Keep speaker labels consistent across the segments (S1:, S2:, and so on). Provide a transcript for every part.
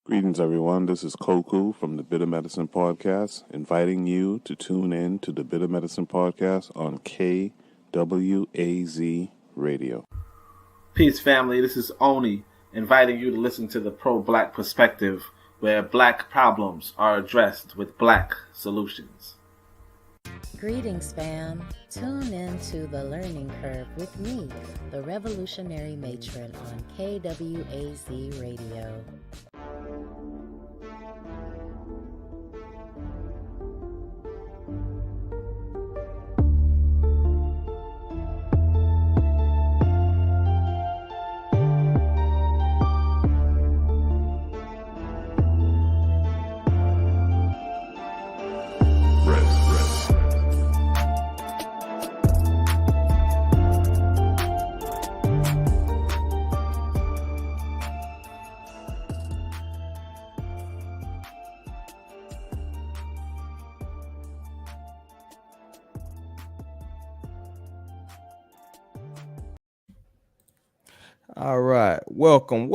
S1: Greetings, everyone. This is Koku from the Bitter Medicine Podcast, inviting you to tune in to the Bitter Medicine Podcast on KWAZ Radio.
S2: Peace, family. This is Oni, inviting you to listen to the pro-black perspective, where black problems are addressed with black solutions.
S3: Greetings, fam. Tune in to The Learning Curve with me, the revolutionary matron on KWAZ Radio.
S4: All right. Welcome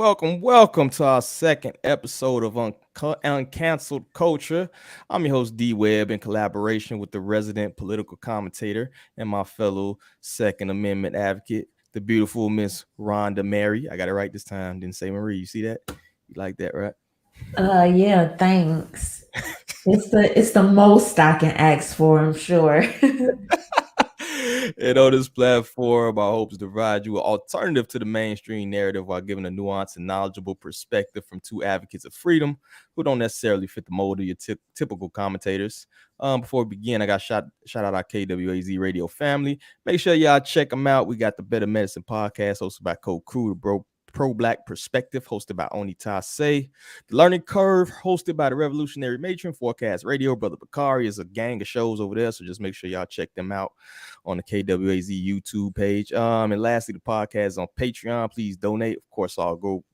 S4: to our second episode of Uncanceled Culture. I'm your host, DeeWeb, in collaboration with the resident political commentator and my fellow Second Amendment advocate, the beautiful Miss Rhonda Mary. I got it right this time. Didn't say Marie. You see that? You like that, right?
S5: Yeah, thanks. It's the most I can ask for, I'm sure.
S4: And on this platform, our hope is to provide you an alternative to the mainstream narrative while giving a nuanced and knowledgeable perspective from two advocates of freedom who don't necessarily fit the mold of your typical commentators. Before we begin, I got shout out our KWAZ radio family. Make sure y'all check them out. We got the Better Medicine podcast hosted by Koku, the Pro-Black Perspective, hosted by Oni Tase. The Learning Curve, hosted by the Revolutionary Matron. Forecast Radio, Brother Bakari, is a gang of shows over there, so just make sure y'all check them out on the KWAZ YouTube page. And lastly, the podcast is on Patreon. Please donate. Of course,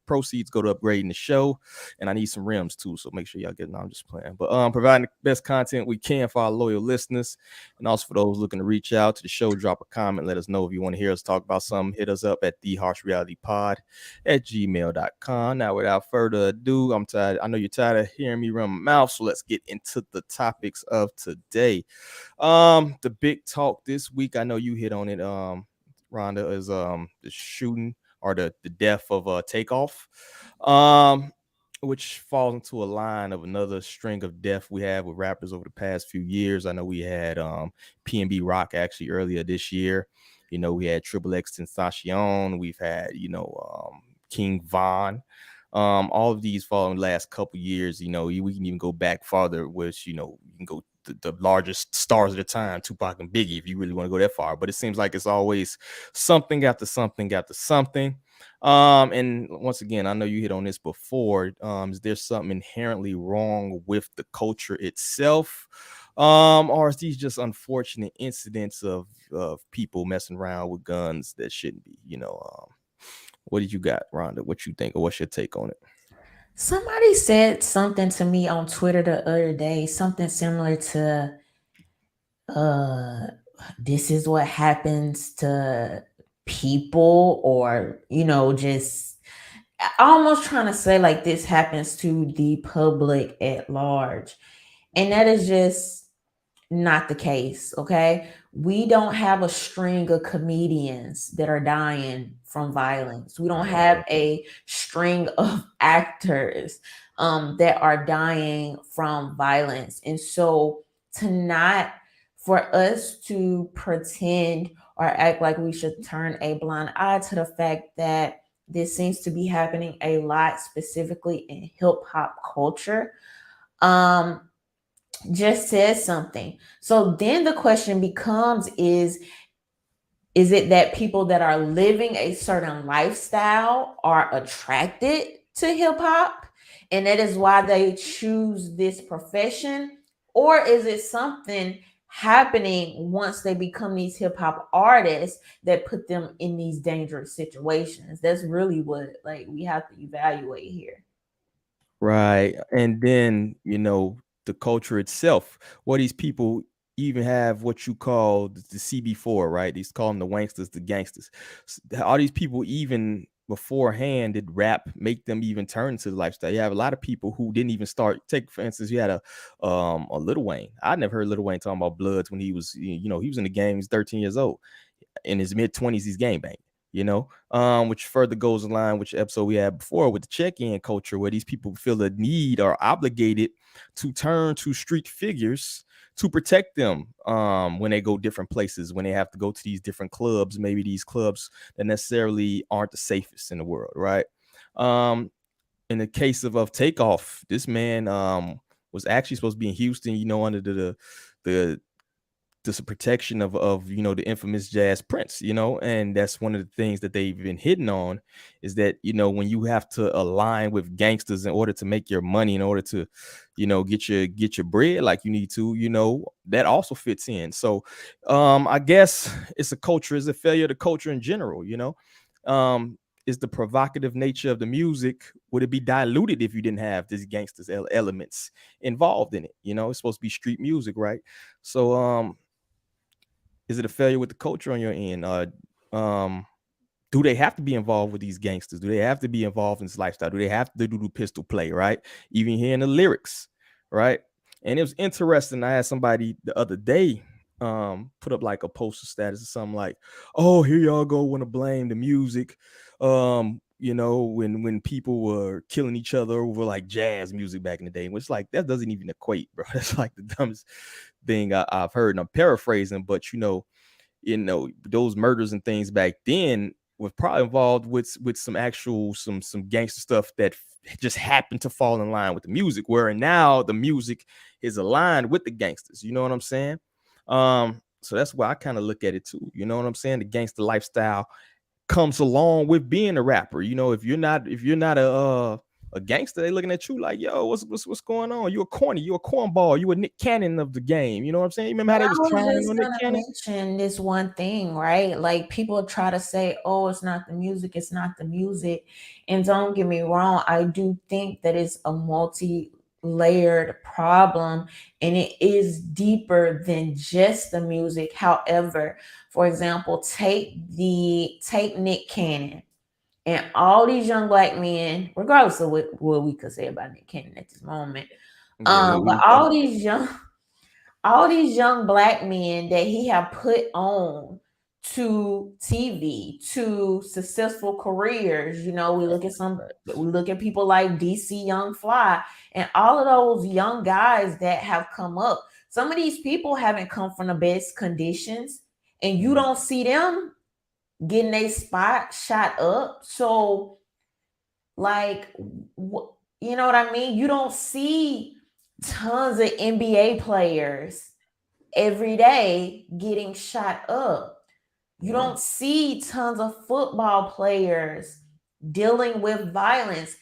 S4: proceeds go to upgrading the show, and I need some rims too, so make sure y'all get it. No, I'm just playing, but providing the best content we can for our loyal listeners, and also for those looking to reach out to the show, drop a comment, let us know if you want to hear us talk about something. Hit us up at theharshrealitypod@gmail.com. Now, without further ado, I'm tired. I know you're tired of hearing me run my mouth, so let's get into the topics of today. The big talk this week, I know you hit on it, Rhonda, is the shooting or the death of Takeoff, which falls into a line of another string of death we have with rappers over the past few years. I know we had PNB Rock actually earlier this year. You know, we had Triple X Tentacion. We've had, King Von. All of these fall in the last couple years. You know, we can even go back farther, which, you can go the largest stars of the time, Tupac and Biggie, if you really want to go that far. But it seems like it's always something after something after something. And once again, I know you hit on this before. Is there something inherently wrong with the culture itself? Or is these just unfortunate incidents of people messing around with guns that shouldn't be? What did you got, Rhonda? What you think, or what's your take on it?
S5: Somebody said something to me on Twitter the other day, something similar to, this is what happens to people, or, just almost trying to say like this happens to the public at large. And that is just not the case, okay? We don't have a string of comedians that are dying from violence. We don't have a string of actors that are dying from violence. And so for us to pretend or act like we should turn a blind eye to the fact that this seems to be happening a lot, specifically in hip hop culture, just says something. So then the question becomes, is it that people that are living a certain lifestyle are attracted to hip hop, and that is why they choose this profession? Or is it something happening once they become these hip hop artists that put them in these dangerous situations? That's really what we have to evaluate here.
S4: Right. And then, the culture itself, what these people even have what you call the CB4, right? These call them the wanksters, the gangsters. Are these people even beforehand did rap make them even turn to the lifestyle. You have a lot of people who didn't even start. Take for instance, you had a Lil Wayne. I never heard Lil Wayne talking about Bloods when he was, he was in the game. He's 13 years old. In his mid-20s, he's gang banging. Which further goes in line with the episode we had before with the check-in culture, where these people feel the need or obligated to turn to street figures to protect them when they go different places, when they have to go to these different clubs, maybe these clubs that necessarily aren't the safest in the world, right? In the case of Takeoff, this man was actually supposed to be in Houston, under the protection of the infamous Jazz Prince, and that's one of the things that they've been hitting on, is that when you have to align with gangsters in order to make your money, in order to get your bread like you need to, that also fits in. So I guess it's a failure of the culture in general. Is the provocative nature of the music, would it be diluted if you didn't have these gangsters elements involved in it? It's supposed to be street music, right? So is it a failure with the culture on your end? Do they have to be involved with these gangsters? Do they have to be involved in this lifestyle? Do they have to do the pistol play, right? Even hearing the lyrics, right? And it was interesting. I had somebody the other day put up like a poster status or something like, oh, here y'all go, want to blame the music. When people were killing each other over like jazz music back in the day, which like that doesn't even equate, bro. That's like the dumbest thing I've heard. And I'm paraphrasing, but those murders and things back then was probably involved with some actual some gangster stuff that just happened to fall in line with the music, where now the music is aligned with the gangsters. You know what I'm saying? So that's why I kind of look at it too. You know what I'm saying? The gangster lifestyle comes along with being a rapper. If you're not a gangster, they looking at you like, yo, what's going on? You a corny, you a cornball, you a Nick Cannon of the game. You know what I'm saying? You remember how they was clowning on Nick Cannon?
S5: Mention this one thing, right? Like people try to say, oh, it's not the music, it's not the music. And don't get me wrong, I do think that it's a multi-layered problem, and it is deeper than just the music. However, for example, take Nick Cannon. And all these young black men, regardless of what we could say about Nick Cannon at this moment, but all these young black men that he have put on to TV, to successful careers. We look at people like DC Young Fly and all of those young guys that have come up. Some of these people haven't come from the best conditions, and you don't see them getting a spot shot up. So like, you know what I mean? You don't see tons of NBA players every day getting shot up. You don't see tons of football players dealing with violence.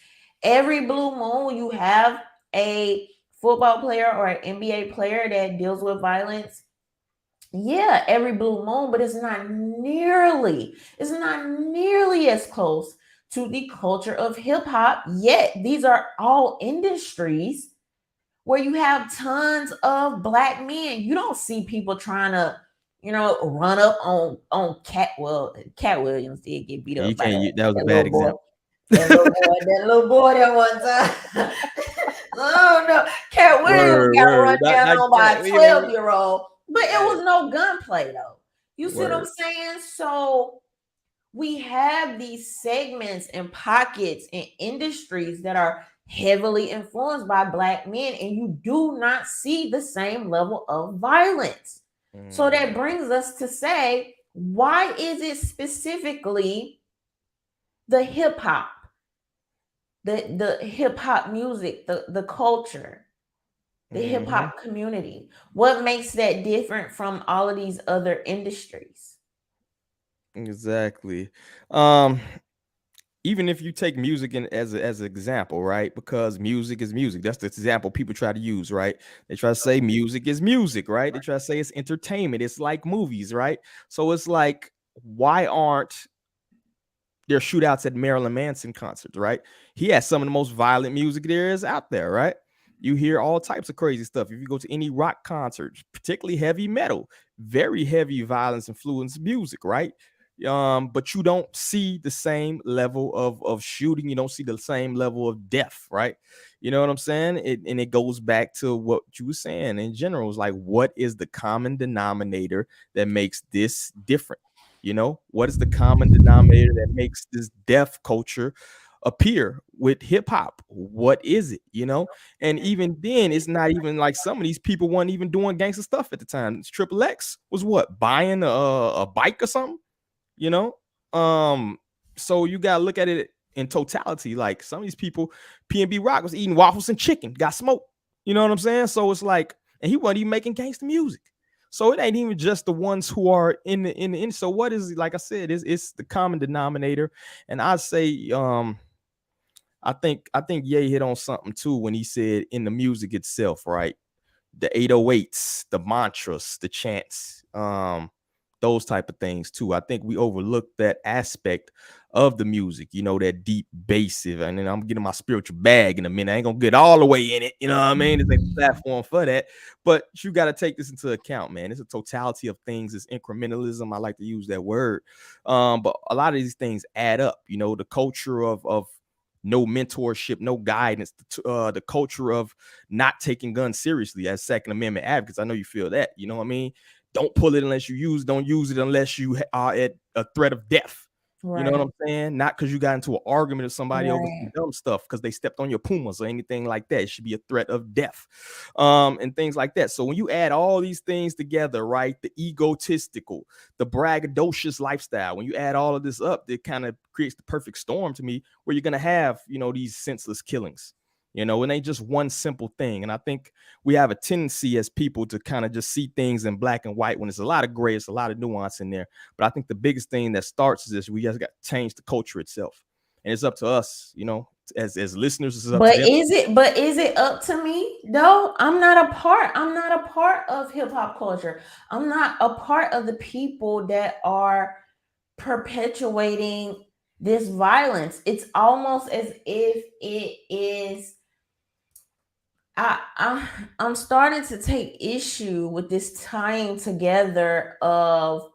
S5: Every blue moon, you have a football player or an NBA player that deals with violence. Yeah, every blue moon, but it's not nearly as close to the culture of hip hop. Yet these are all industries where you have tons of black men. You don't see people trying to, run up on Cat. Well, Cat Williams did get beat up.
S4: That was a bad example.
S5: That little boy that one time. Oh no, Cat Williams got run down on by a 12-year-old. But it was no gunplay though. You see what I'm saying? So we have these segments and pockets and industries that are heavily influenced by black men, and you do not see the same level of violence. So that brings us to say, why is it specifically the hip hop, the hip hop music, the culture, the hip hop community? What makes that different from all of these other industries?
S4: Exactly. Even if you take music as an example, right? Because music is music. That's the example people try to use, right? They try to say music is music, right? They try to say it's entertainment. It's like movies, right? So it's like, why aren't there shootouts at Marilyn Manson concerts, right? He has some of the most violent music there is out there, right? You hear all types of crazy stuff. If you go to any rock concerts, particularly heavy metal, very heavy violence influenced music, right? But you don't see the same level of shooting. You don't see the same level of death, right? You know what I'm saying? And it goes back to what you were saying in general. It's like, what is the common denominator that makes this different? You know, what is the common denominator that makes this deaf culture appear with hip hop? What is it? You know, and even then, it's not even like some of these people weren't even doing gangster stuff at the time. Triple X was what, buying a bike or something, you know? So you gotta look at it in totality. Like, some of these people, PNB Rock was eating waffles and chicken, got smoked. You know what I'm saying? So it's like, and he wasn't even making gangster music. So it ain't even just the ones who are in the. So what is, like I said, it's the common denominator. And I say, I think Ye hit on something too when he said in the music itself, right? The 808s, the mantras, the chants, those type of things too. I think we overlook that aspect of the music, you know, that deep bassive. And then I'm getting my spiritual bag in a minute. I ain't gonna get all the way in it, you know what I mean? There's a platform for that, but you got to take this into account, man. It's a totality of things. It's incrementalism. I like to use that word, but a lot of these things add up. You know, the culture of no mentorship, no guidance, the culture of not taking guns seriously as Second Amendment advocates. I know you feel that, you know what I mean? Don't pull it unless you use, don't use it unless you are at a threat of death. Right. You know what I'm saying? Not because you got into an argument with somebody over some dumb stuff because they stepped on your Pumas or anything like that. It should be a threat of death, and things like that. So when you add all these things together, right, the egotistical, the braggadocious lifestyle, when you add all of this up, it kind of creates the perfect storm to me, where you're going to have, you know, these senseless killings. You know, it ain't just one simple thing. And I think we have a tendency as people to kind of just see things in black and white when there's a lot of gray, it's a lot of nuance in there. But I think the biggest thing that starts is this: we just got to change the culture itself. And it's up to us, you know, as listeners. It's up
S5: but
S4: to them.
S5: is it up to me though? I'm not a part of hip hop culture. I'm not a part of the people that are perpetuating this violence. It's almost as if it is. I'm starting to take issue with this tying together of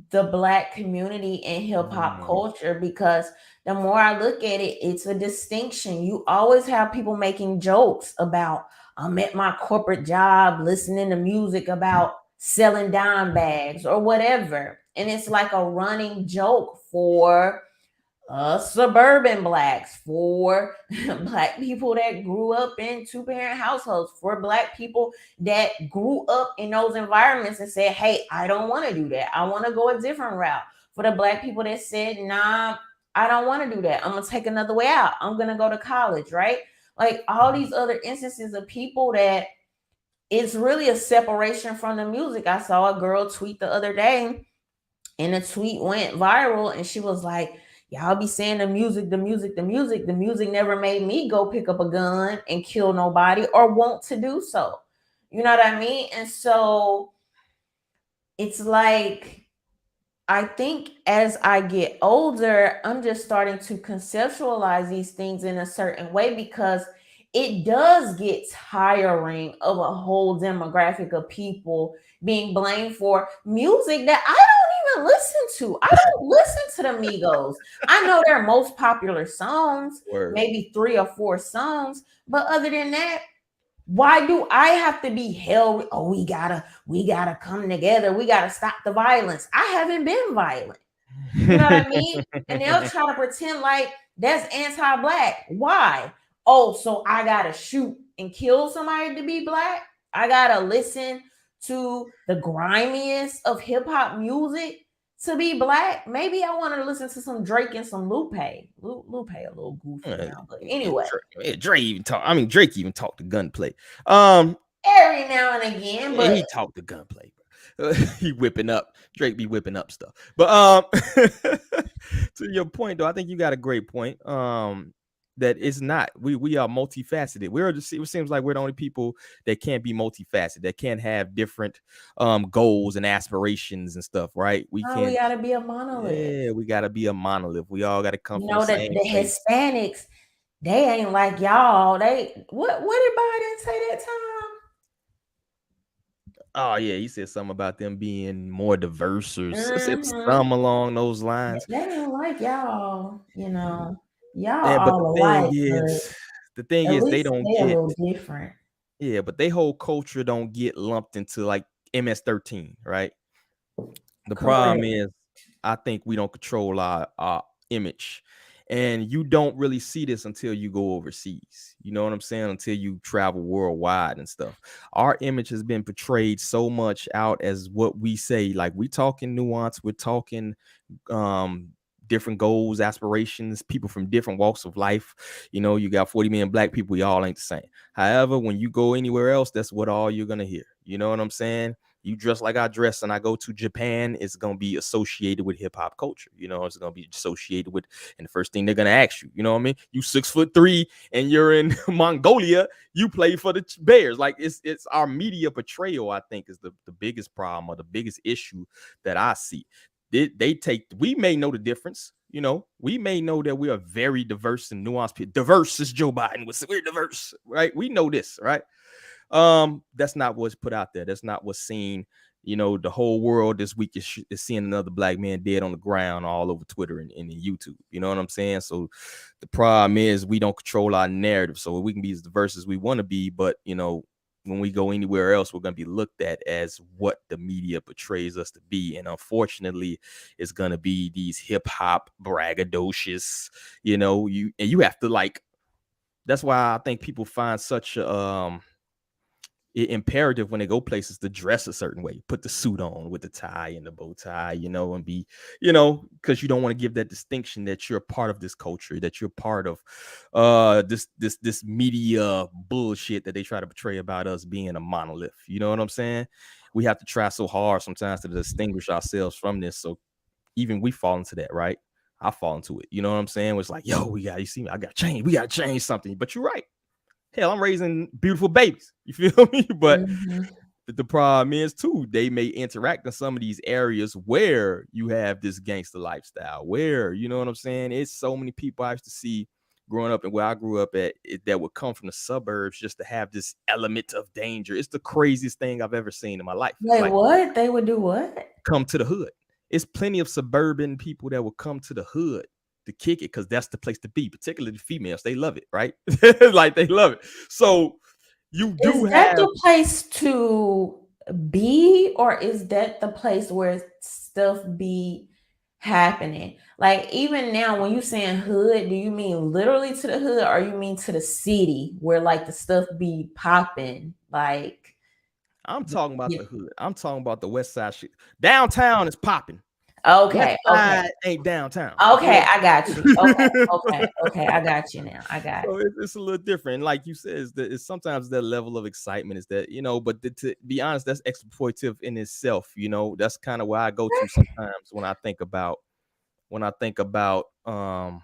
S5: the black community and hip hop culture, because the more I look at it, it's a distinction. You always have people making jokes about, I'm at my corporate job listening to music about selling dime bags or whatever. And it's like a running joke for suburban blacks, for black people that grew up in two-parent households, for black people that grew up in those environments and said, hey, I don't want to do that, I want to go a different route. For the black people that said, nah, I don't want to do that, I'm gonna take another way out, I'm gonna go to college, right? Like all these other instances of people that it's really a separation from the music. I saw a girl tweet the other day, and the tweet went viral, and she was like, y'all be saying the music never made me go pick up a gun and kill nobody or want to do so. You know what I mean? And so it's like, I think as I get older, I'm just starting to conceptualize these things in a certain way, because it does get tiring of a whole demographic of people being blamed for music that I don't even listen to. I don't listen to the Migos. I know their most popular songs, maybe 3 or 4 songs, but other than that, why do I have to be held? Oh, we gotta come together. We gotta stop the violence. I haven't been violent. You know what I mean? And they'll try to pretend like that's anti-black. Why? Oh, so I gotta shoot and kill somebody to be black? I gotta listen to the grimiest of hip-hop music to be black? Maybe I want to listen to some Drake and some Lupe. Lupe a little goofy now, but anyway.
S4: Drake even talked to gunplay.
S5: Every now and again, but
S4: he talked to gunplay. He whipping up. Drake be whipping up stuff. But to your point though, I think you got a great point. That it's not, we are multifaceted. We're just, it seems like we're the only people that can't be multifaceted, that can't have different goals and aspirations and stuff, right? We
S5: gotta be a monolith.
S4: Yeah, we gotta be a monolith. We all gotta come from
S5: the same place. Hispanics, they ain't like y'all. They what did Biden say that time?
S4: Oh yeah, he said something about them being more diverse or said
S5: Mm-hmm.
S4: some along those lines.
S5: They ain't like y'all, y'all
S4: And but
S5: all alike, but
S4: the thing
S5: at
S4: is they
S5: least
S4: don't
S5: they a
S4: get
S5: little different.
S4: but they whole culture don't get lumped into like MS-13, right? The problem
S5: Correct.
S4: is, I think we don't control our image. And you don't really see this until you go overseas. You know what I'm saying? Until you travel worldwide and stuff. Our image has been portrayed so much out as what we say. Like we talking nuance, we're talking um different goals, aspirations, people from different walks of life. You know, you got 40 million black people, we all ain't the same. However, when you go anywhere else, that's what all you're gonna hear. You know what I'm saying? You dress like I dress and I go to Japan, it's gonna be associated with hip-hop culture. You know, it's gonna be associated with, and the first thing they're gonna ask you, you know what I mean? You 6'3" and you're in Mongolia, you play for the Bears. Like it's our media portrayal, I think, is the biggest problem or the biggest issue that I see. We may know the difference. You know, we may know that we are very diverse and nuanced people. Diverse as Joe Biden was. We're diverse, right? We know this, right? That's not what's put out there. That's not what's seen. You know, the whole world this week is seeing another black man dead on the ground all over Twitter and YouTube. You know what I'm saying? So the problem is we don't control our narrative. So we can be as diverse as we want to be, but you know, when we go anywhere else, we're going to be looked at as what the media portrays us to be. And unfortunately, it's going to be these hip hop braggadocious, you know, you have to like, that's why I think people find such imperative when they go places to dress a certain way, put the suit on with the tie and the bow tie, you know, and be, you know, because you don't want to give that distinction that you're part of this culture, that you're part of this media bullshit that they try to portray about us being a monolith. You know what I'm saying? We have to try so hard sometimes to distinguish ourselves from this. So even we fall into that, right? I fall into it. You know what I'm saying? It's like, yo, you see me, I got to change. We got to change something. But you're right. Hell, I'm raising beautiful babies. You feel me? But the problem is too, they may interact in some of these areas where you have this gangster lifestyle, where, you know what I'm saying? It's so many people I used to see growing up and where I grew up at that would come from the suburbs just to have this element of danger. It's the craziest thing I've ever seen in my life.
S5: Wait,
S4: Like,
S5: what? They would do what?
S4: come to the hood. It's plenty of suburban people that will come to the hood to kick it because that's the place to be, particularly the females. They love it, right? Like they love it. So you do
S5: Is that
S4: have.
S5: the place to be, or is that the place where stuff be happening? Like even now, when you saying hood, do you mean literally to the hood, or you mean to the city where like the stuff be popping? Like
S4: I'm talking about
S5: yeah.
S4: the hood. I'm talking about the west side shit. Downtown is popping. West
S5: Okay, okay.
S4: side ain't downtown.
S5: Okay,
S4: You
S5: I got you. Okay,
S4: know?
S5: okay, I got you now. I got
S4: So
S5: it.
S4: it's a little different. Like you said, it's sometimes that level of excitement is that, you know, but to be honest, that's exploitative in itself. You know, that's kind of where I go to sometimes when I think about how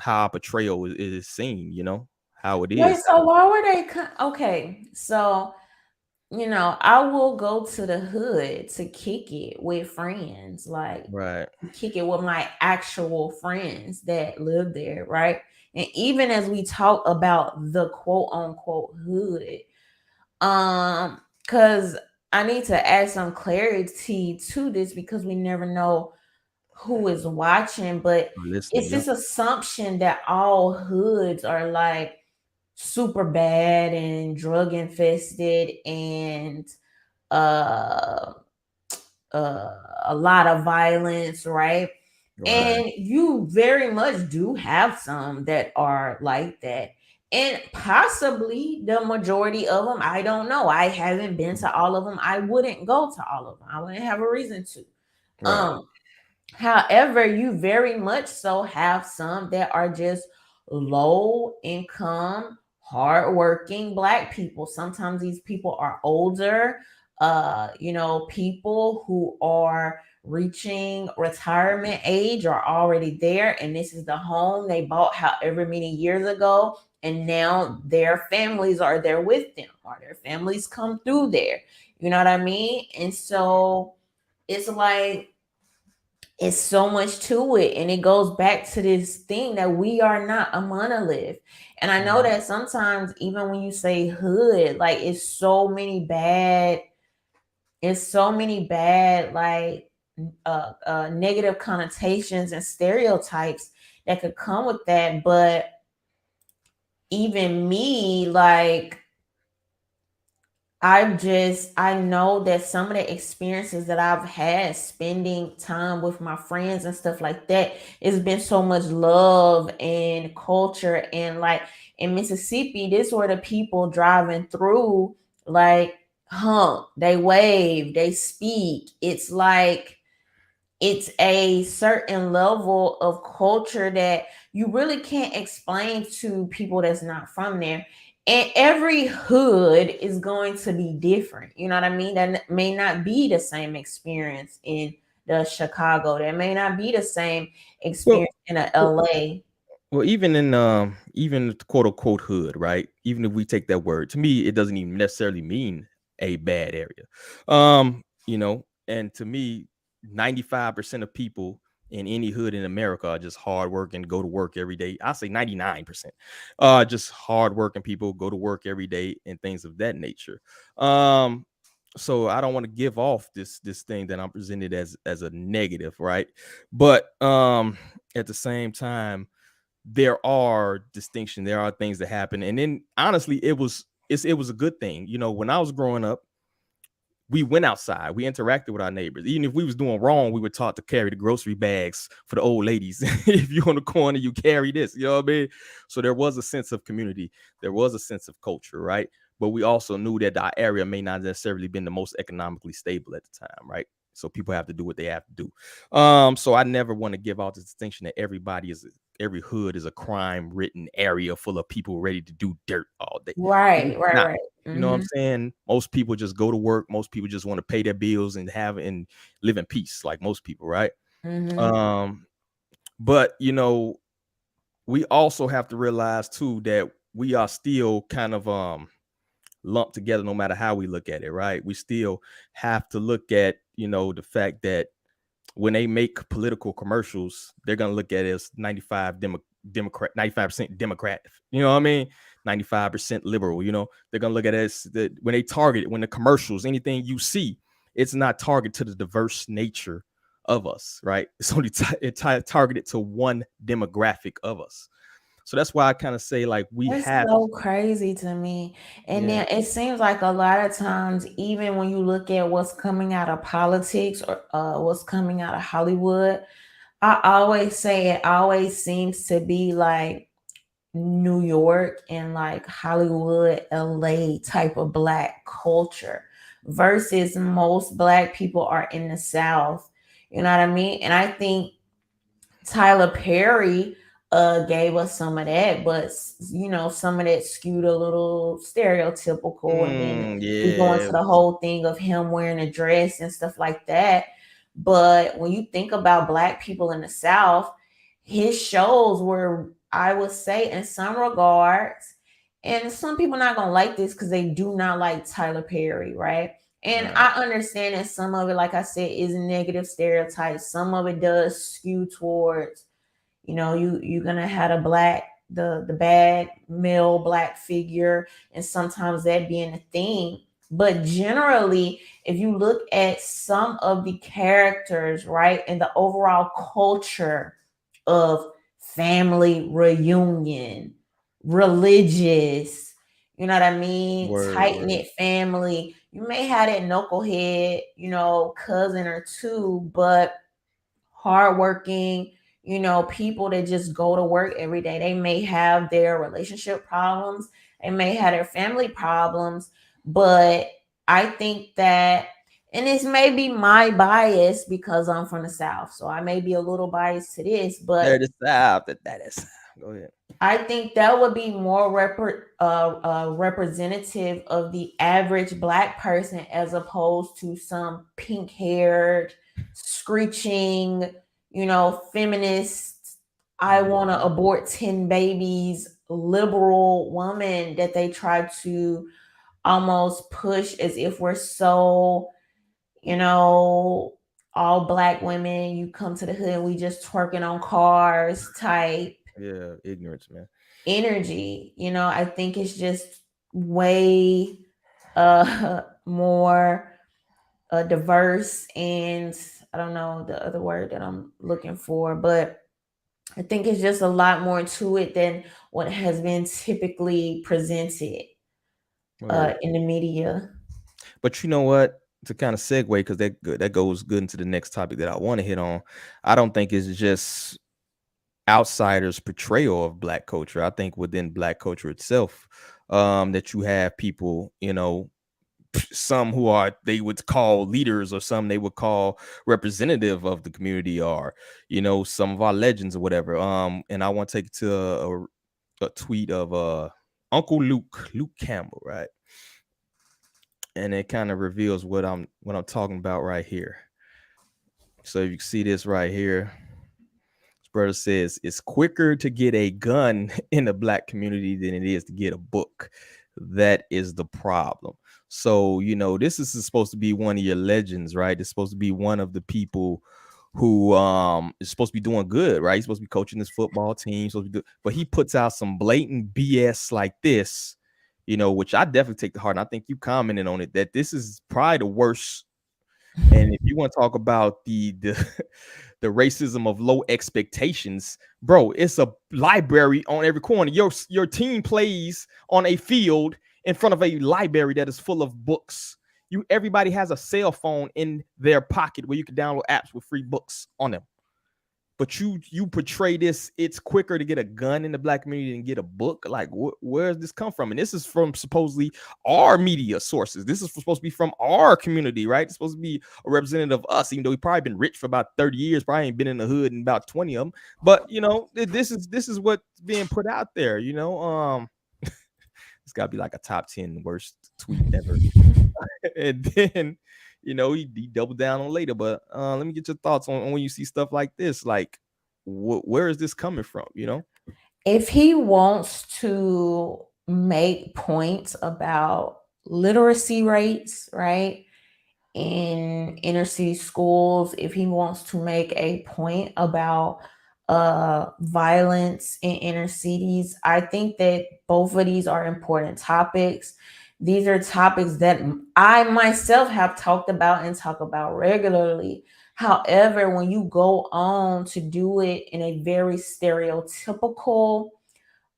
S4: a portrayal is seen, you know, how it
S5: Wait,
S4: is.
S5: so why were they okay, so I will go to the hood to kick it with friends, like
S4: Right.
S5: kick it with my actual friends that live there, right? And even as we talk about the quote unquote hood, because I need to add some clarity to this because we never know who is watching, but
S4: Listening.
S5: it's
S4: Yep.
S5: this assumption that all hoods are like super bad and drug infested and uh a lot of violence, right?
S4: Right.
S5: And you very much do have some that are like that. And possibly the majority of them, I don't know. I haven't been to all of them. I wouldn't go to all of them. I wouldn't have a reason to.
S4: Right.
S5: However, you very much so have some that are just low income, hardworking black people. Sometimes these people are older, people who are reaching retirement age are already there, and this is the home they bought however many years ago, and now their families are there with them, or their families come through there. You know what I mean? And so it's like it's so much to it, and it goes back to this thing that we are not a monolith. And I know that sometimes even when you say hood, like it's so many bad it's so many bad, like negative connotations and stereotypes that could come with that. But even me, like, I know that some of the experiences that I've had spending time with my friends and stuff like that, it's been so much love and culture. And like in Mississippi, this were the people driving through, like, they wave, they speak. It's like it's a certain level of culture that you really can't explain to people that's not from there. And every hood is going to be different. You know what I mean? That may not be the same experience in the Chicago. That may not be the same
S4: Well,
S5: experience in a LA.
S4: well, even in even quote unquote hood, right? Even if we take that word, to me, it doesn't even necessarily mean a bad area. And to me, 95% of people in any hood in America are just hardworking, go to work every day. I say 99%. Just hardworking people go to work every day and things of that nature. So I don't want to give off this thing that I'm presented as a negative, right? But at the same time, there are distinctions, there are things that happen. And then honestly, it was a good thing. When I was growing up, we went outside, we interacted with our neighbors. Even if we was doing wrong, we were taught to carry the grocery bags for the old ladies. If you're on the corner, you carry this, you know what I mean? So there was a sense of community, there was a sense of culture, right? But we also knew that our area may not necessarily been the most economically stable at the time, right? So people have to do what they have to do. So I never want to give out the distinction that every hood is a crime-ridden area full of people ready to do dirt all day.
S5: Right,
S4: It's
S5: right,
S4: not.
S5: right.
S4: You know what I'm
S5: Mm-hmm.
S4: saying? Most people just go to work. Most people just want to pay their bills and live in peace, like most people, right?
S5: Mm-hmm.
S4: But we also have to realize too that we are still kind of lumped together no matter how we look at it, right? We still have to look at, the fact that when they make political commercials, they're gonna look at it as 95% Democrat. You know what I mean? 95% liberal. They're gonna look at it as when they target it, when the commercials, anything you see, it's not targeted to the diverse nature of us, right? It's only targeted to one demographic of us. So that's why I kind of say like we
S5: It's
S4: have,
S5: so crazy to me. And
S4: yeah,
S5: then it seems like a lot of times, even when you look at what's coming out of politics or what's coming out of Hollywood, I always say it always seems to be like New York and like Hollywood, LA type of black culture versus most black people are in the South. You know what I mean? And I think Tyler Perry gave us some of that, but some of that skewed a little stereotypical, and then we go into
S4: yeah,
S5: the whole thing of him wearing a dress and stuff like that. But when you think about black people in the South, his shows were, I would say, in some regards, and some people not gonna like this because they do not like Tyler Perry, right? And
S4: right,
S5: I understand that some of it, like I said, is negative stereotypes. Some of it does skew towards, you're gonna have the bad male black figure, and sometimes that being a thing. But generally, if you look at some of the characters, right, and the overall culture of family reunion, religious, you know what I mean, tight
S4: word,
S5: knit family, you may have that knucklehead, cousin or two, but hardworking, people that just go to work every day. They may have their relationship problems, they may have their family problems, but I think that, and this may be my bias because I'm from the South, so I may be a little biased to this,
S4: there
S5: but
S4: the South, that is. Go ahead.
S5: I think that would be more representative of the average black person as opposed to some pink haired, screeching, feminist, I want to abort 10 babies, liberal woman that they try to almost push as if we're so, you know, all black women, you come to the hood and we just twerking on cars type
S4: Yeah, ignorance, man.
S5: energy. I think it's just way more diverse, and I don't know the other word that I'm looking for, but I think it's just a lot more to it than what has been typically presented in the media.
S4: But you know what? To kind of segue, because that goes good into the next topic that I want to hit on. I don't think it's just outsiders' portrayal of Black culture. I think within Black culture itself, that you have people, some who are they would call leaders, or some they would call representative of the community, or some of our legends or whatever. And I want to take it to a tweet of Uncle Luke Campbell, right? And it kind of reveals what I'm talking about right here. So you can see this right here. This brother says it's quicker to get a gun in the Black community than it is to get a book. That is the problem. So, this is supposed to be one of your legends, right? It's supposed to be one of the people who is supposed to be doing good, right? He's supposed to be coaching this football team, but he puts out some blatant BS like this, which I definitely take to heart. And I think you commented on it, that this is probably the worst. And if you want to talk about the the racism of low expectations, bro, it's a library on every corner. Your team plays on a field in front of a library that is full of books. Everybody has a cell phone in their pocket where you can download apps with free books on them. But you portray this, it's quicker to get a gun in the Black community than get a book. Like, where does this come from? And this is from supposedly our media sources. This is supposed to be from our community, right? It's supposed to be a representative of us, even though we've probably been rich for about 30 years, probably ain't been in the hood in about 20 of them. But this is what's being put out there. It's gotta be like a top 10 worst tweet ever. And then he doubled down on later. But let me get your thoughts on when you see stuff like this. Like, where is this coming from?
S5: If he wants to make points about literacy rates, right, in inner city schools, if he wants to make a point about violence in inner cities, I think that both of these are important topics. These are topics that I myself have talked about and talk about regularly. However, when you go on to do it in a very stereotypical,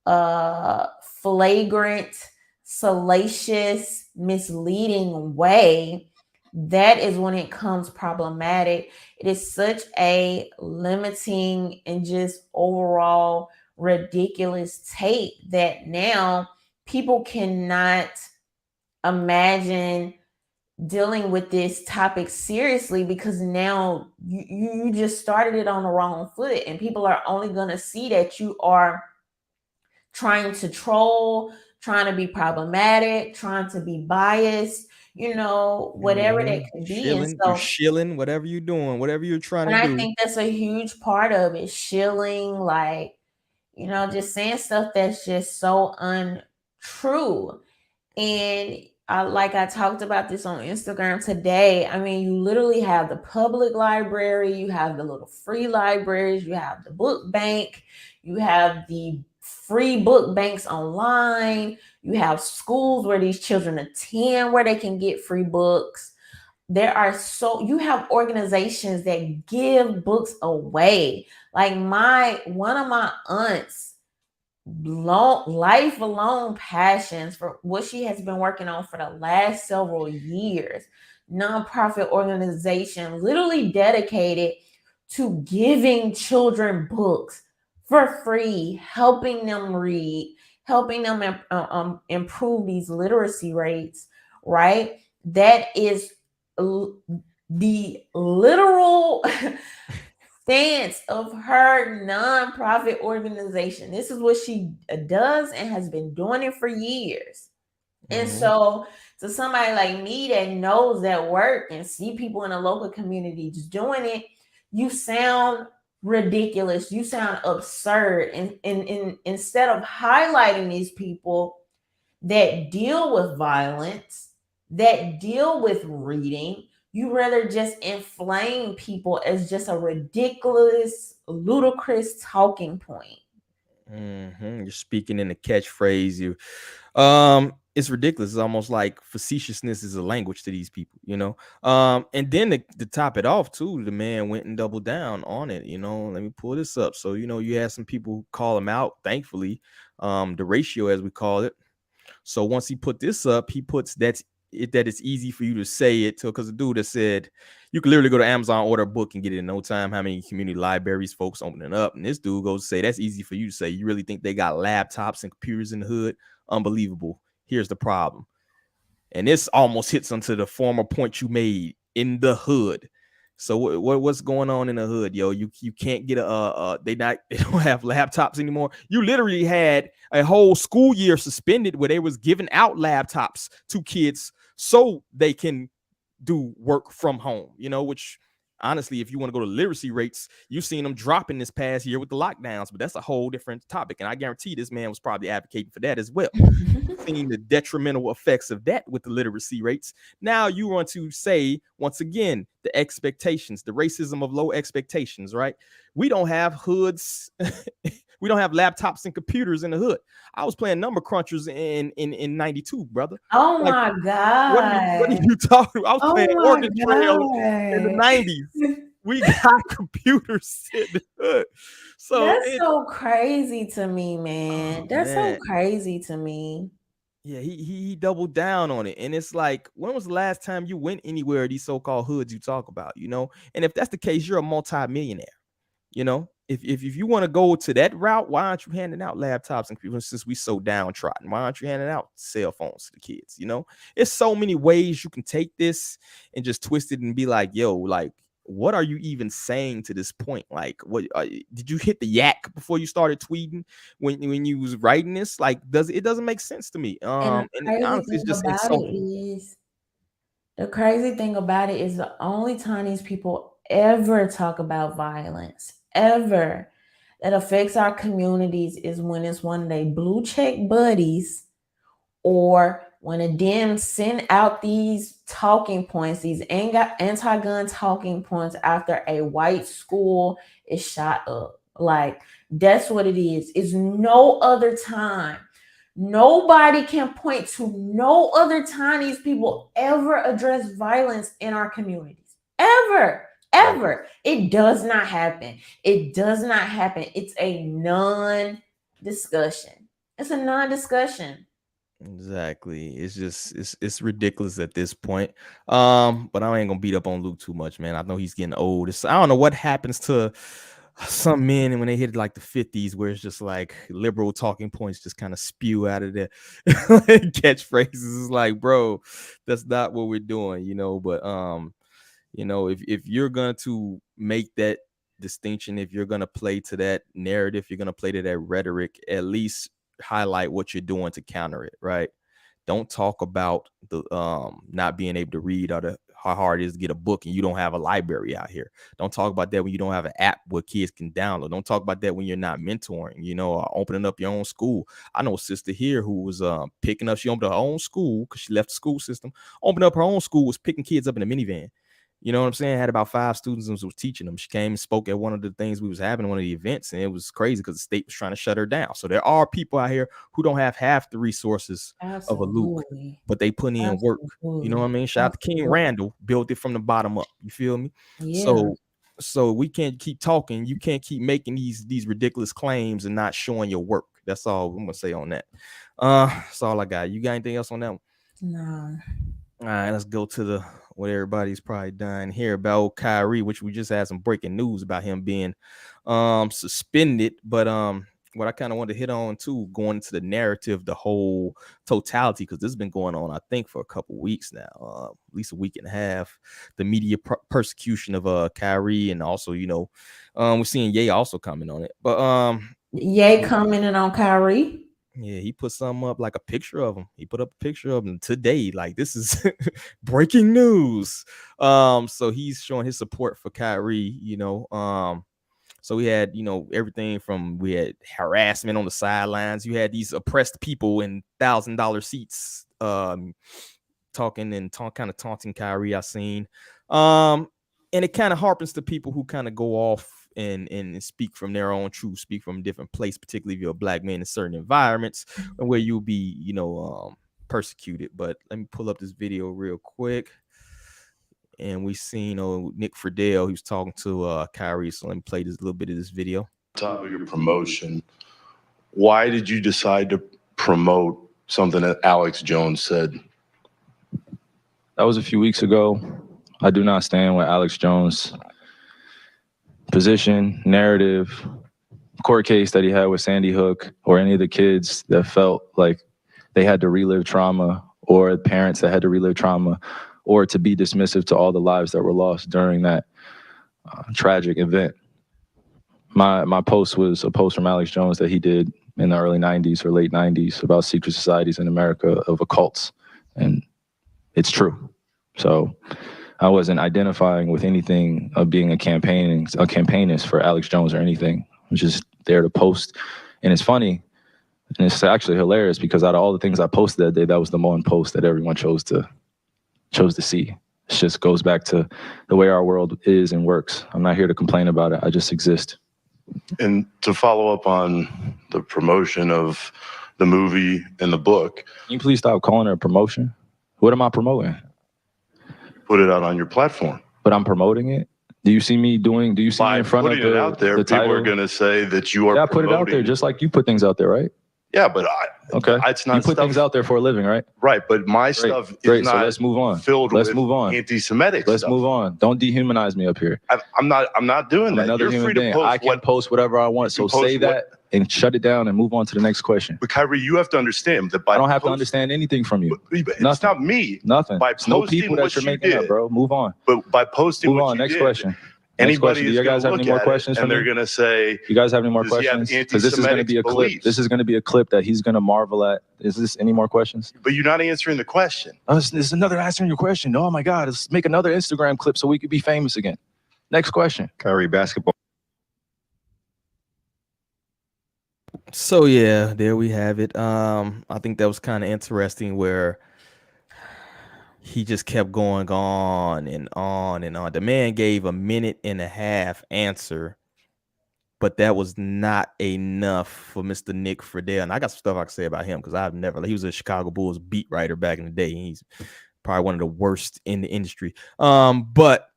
S5: flagrant, salacious, misleading way, that is when it comes problematic. It is such a limiting and just overall ridiculous take that now people cannot imagine dealing with this topic seriously, because now you just started it on the wrong foot, and people are only going to see that you are trying to troll, trying to be problematic, trying to be biased, whatever that could be.
S4: Shilling, you're shilling, whatever you're doing, whatever you're trying to do.
S5: I think that's a huge part of it. Shilling, like, just saying stuff that's just so untrue. And I talked about this on Instagram today. I mean, you literally have the public library, you have the little free libraries, you have the book bank, you have the free book banks online, you have schools where these children attend where they can get free books. You have organizations that give books away. Like one of my aunts, lifelong passions for what she has been working on for the last several years, nonprofit organization literally dedicated to giving children books for free, helping them read, helping them improve these literacy rates, right? That is the literal stance of her nonprofit organization. This is what she does and has been doing it for years. And so to somebody like me that knows that work and see people in the local community just doing it, you sound ridiculous. You sound absurd. And instead of highlighting these people that deal with violence, that deal with reading, you rather just inflame people as just a ridiculous, ludicrous talking point.
S4: You're speaking in a catchphrase. it's ridiculous. It's almost like facetiousness is a language to these people, you know. And then to top it off too, the man went and doubled down on it. You know, let me pull this up. So, you know, you had some people call him out, thankfully. The ratio, as we call it. So once he put this up, he puts that it's easy for you to say it to, because the dude that said you can literally go to Amazon, order a book, and get it in no time. How many community libraries folks opening up? And this dude goes to say that's easy for you to say. You really think they got laptops and computers in the hood? Unbelievable. Here's the problem. And this almost hits onto the former point you made in the hood. So what's going on in the hood, yo? You can't get they don't have laptops anymore. You literally had a whole school year suspended where they was giving out laptops to kids so they can do work from home, you know, which honestly, if you want to go to literacy rates, you've seen them dropping this past year with the lockdowns, but that's a whole different topic. And I guarantee this man was probably advocating for that as well. Seeing the detrimental effects of that with the literacy rates. Now you want to say, once again, the expectations, the racism of low expectations, right? We don't have hoods. We don't have laptops and computers in the hood. I was playing number crunchers in 92, brother.
S5: Oh
S4: like,
S5: my God.
S4: What are you talking about? I was playing Oregon Trail in the 90s. We got computers in the hood. So
S5: that's so crazy to me, man. That's so crazy to me.
S4: Yeah, he doubled down on it. And it's like, when was the last time you went anywhere these so-called hoods you talk about, you know? And if that's the case, you're a multi-millionaire, you know? If you want to go to that route, why aren't you handing out laptops and computers since we so downtrodden? Why aren't you handing out cell phones to the kids? You know, it's so many ways you can take this and just twist it and be like, yo, like, what are you even saying to this point? Like, what did you hit the yak before you started tweeting when you was writing this? Like, it doesn't make sense to me.
S5: And
S4: Honestly, it's just insulting.
S5: The crazy thing about it is the only time these people ever talk about violence, ever, that affects our communities is when it's one of their blue check buddies, or when a Dem send out these talking points, these anti-gun talking points after a white school is shot up. Like, that's what it is. It's no other time. Nobody can point to no other time these people ever address violence in our communities. Ever. It does not happen. It does not happen. It's a non-discussion. It's a non-discussion.
S4: Exactly. It's just it's ridiculous at this point. But I ain't gonna beat up on Luke too much, man. I know he's getting old. I don't know what happens to some men when they hit like the 50s, where it's just like liberal talking points just kind of spew out of their catchphrases. It's like, bro, that's not what we're doing, you know. But you know, if you're going to make that distinction, if you're going to play to that narrative, you're going to play to that rhetoric, at least highlight what you're doing to counter it, right? Don't talk about the not being able to read, or how hard it is to get a book and you don't have a library out here. Don't talk about that when you don't have an app where kids can download. Don't talk about that when you're not mentoring, you know, or opening up your own school. I know a sister here who was picking up, she opened her own school because she left the school system, opened up her own school, was picking kids up in a minivan. You know what I'm saying? Had about 5 students and was teaching them. She came and spoke at one of the things we was having, one of the events, and it was crazy because the state was trying to shut her down. So there are people out here who don't have half the resources of a Luke, but they put in work. You know what I mean? Shout out to King Randall, built it from the bottom up. You feel me? Yeah. So we can't keep talking. You can't keep making these ridiculous claims and not showing your work. That's all I'm gonna say on that. That's all I got. You got anything else on that one?
S5: No.
S4: All right, let's go to what everybody's probably done here about Kyrie, which we just had some breaking news about him being suspended. But what I kind of wanted to hit on too, going into the narrative, the whole totality, because this has been going on, I think, for a couple weeks now, at least a week and a half. The media persecution of Kyrie, and also, you know, we're seeing Ye also comment on it. But
S5: Ye commenting on Kyrie.
S4: Yeah, he put something up, like a picture of him. He put up a picture of him today. Like, this is breaking news. So he's showing his support for Kyrie, you know. So we had, you know, everything from, we had harassment on the sidelines. You had these oppressed people in $1,000 seats talking and kind of taunting Kyrie, I seen. And it kind of harpens to people who kind of go off and speak from their own truth, speak from a different place, particularly if you're a black man in certain environments where you'll be, you know, persecuted. But let me pull up this video real quick. And we seen Nick Friedel, he was talking to Kyrie. So let me play this little bit of this video.
S6: Top of your promotion, why did you decide to promote something that Alex Jones said?
S7: That was a few weeks ago. I do not stand with Alex Jones' position, narrative, court case that he had with Sandy Hook, or any of the kids that felt like they had to relive trauma, or parents that had to relive trauma, or to be dismissive to all the lives that were lost during that tragic event. My post was a post from Alex Jones that he did in the early 90s or late 90s about secret societies in America of occults, and it's true. So I wasn't identifying with anything of being a campaignist for Alex Jones or anything. I was just there to post. And it's funny, and it's actually hilarious, because out of all the things I posted that day, that was the one post that everyone chose to see. It just goes back to the way our world is and works. I'm not here to complain about it. I just exist.
S6: And to follow up on the promotion of the movie and the book.
S7: Can you please stop calling it a promotion? What am I promoting?
S6: Put it out on your platform.
S7: But I'm promoting it? Do you see me in front of the
S6: putting it out there, people
S7: title?
S6: are going to say that you are
S7: promoting. Put it out there, just like you put things out there, right?
S6: Yeah, but it's not.
S7: You put things out there for a living, right?
S6: Right, but my stuff is not.
S7: So let's move on.
S6: Filled
S7: let's
S6: with
S7: move on.
S6: Anti-Semitic.
S7: Let's move on. Don't dehumanize me up here.
S6: I'm not doing that.
S7: Another human being. I can post whatever I want. So say that and shut it down and move on to the next question.
S6: But Kyrie, you have to understand that
S7: I don't have to understand anything from you.
S6: It's not me.
S7: Nothing.
S6: By
S7: it's no people that you're making up, bro. Move on.
S6: But by posting
S7: move
S6: what
S7: on.
S6: you
S7: Next
S6: did,
S7: question.
S6: Anybody
S7: do you guys have any more questions?
S6: And they're going to say,
S7: you guys have any more questions? Because this is going to be a clip. This is going to be a clip that he's going to marvel at. Is this any more questions?
S6: But you're not answering the question.
S7: Oh, this is another answering your question. Oh my God, let's make another Instagram clip so we could be famous again. Next question.
S8: Kyrie, basketball.
S4: So yeah, there we have it. I think that was kind of interesting where he just kept going on and on and on. The man gave a 1.5-minute answer, but that was not enough for Mr. Nick Friedel. And I got some stuff I can say about him, because he was a Chicago Bulls beat writer back in the day. He's probably one of the worst in the industry. But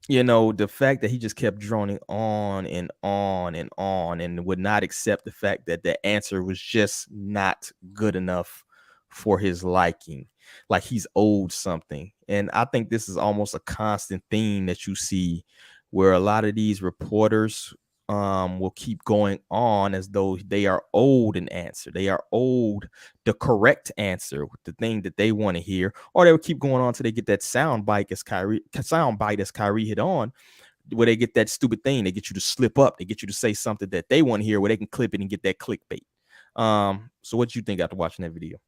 S4: the fact that he just kept droning on and on and on and would not accept the fact that the answer was just not good enough for his liking, like he's owed something. And I think this is almost a constant theme that you see, where a lot of these reporters will keep going on as though they are owed an answer. They are owed the correct answer, the thing that they want to hear, or they will keep going on till they get that sound bite as Kyrie hit on, where they get that stupid thing. They get you to slip up. They get you to say something that they want to hear, where they can clip it and get that clickbait. So what do you think after watching that video?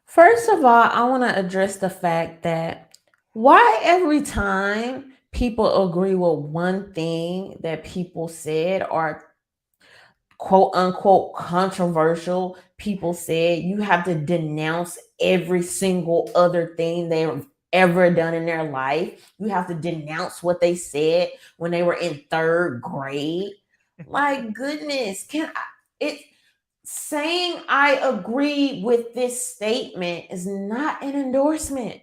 S5: First of all, I want to address the fact that why every time people agree with one thing that people said, or quote unquote controversial people said, you have to denounce every single other thing they've ever done in their life. You have to denounce what they said when they were in 3rd grade. My goodness, saying I agree with this statement is not an endorsement.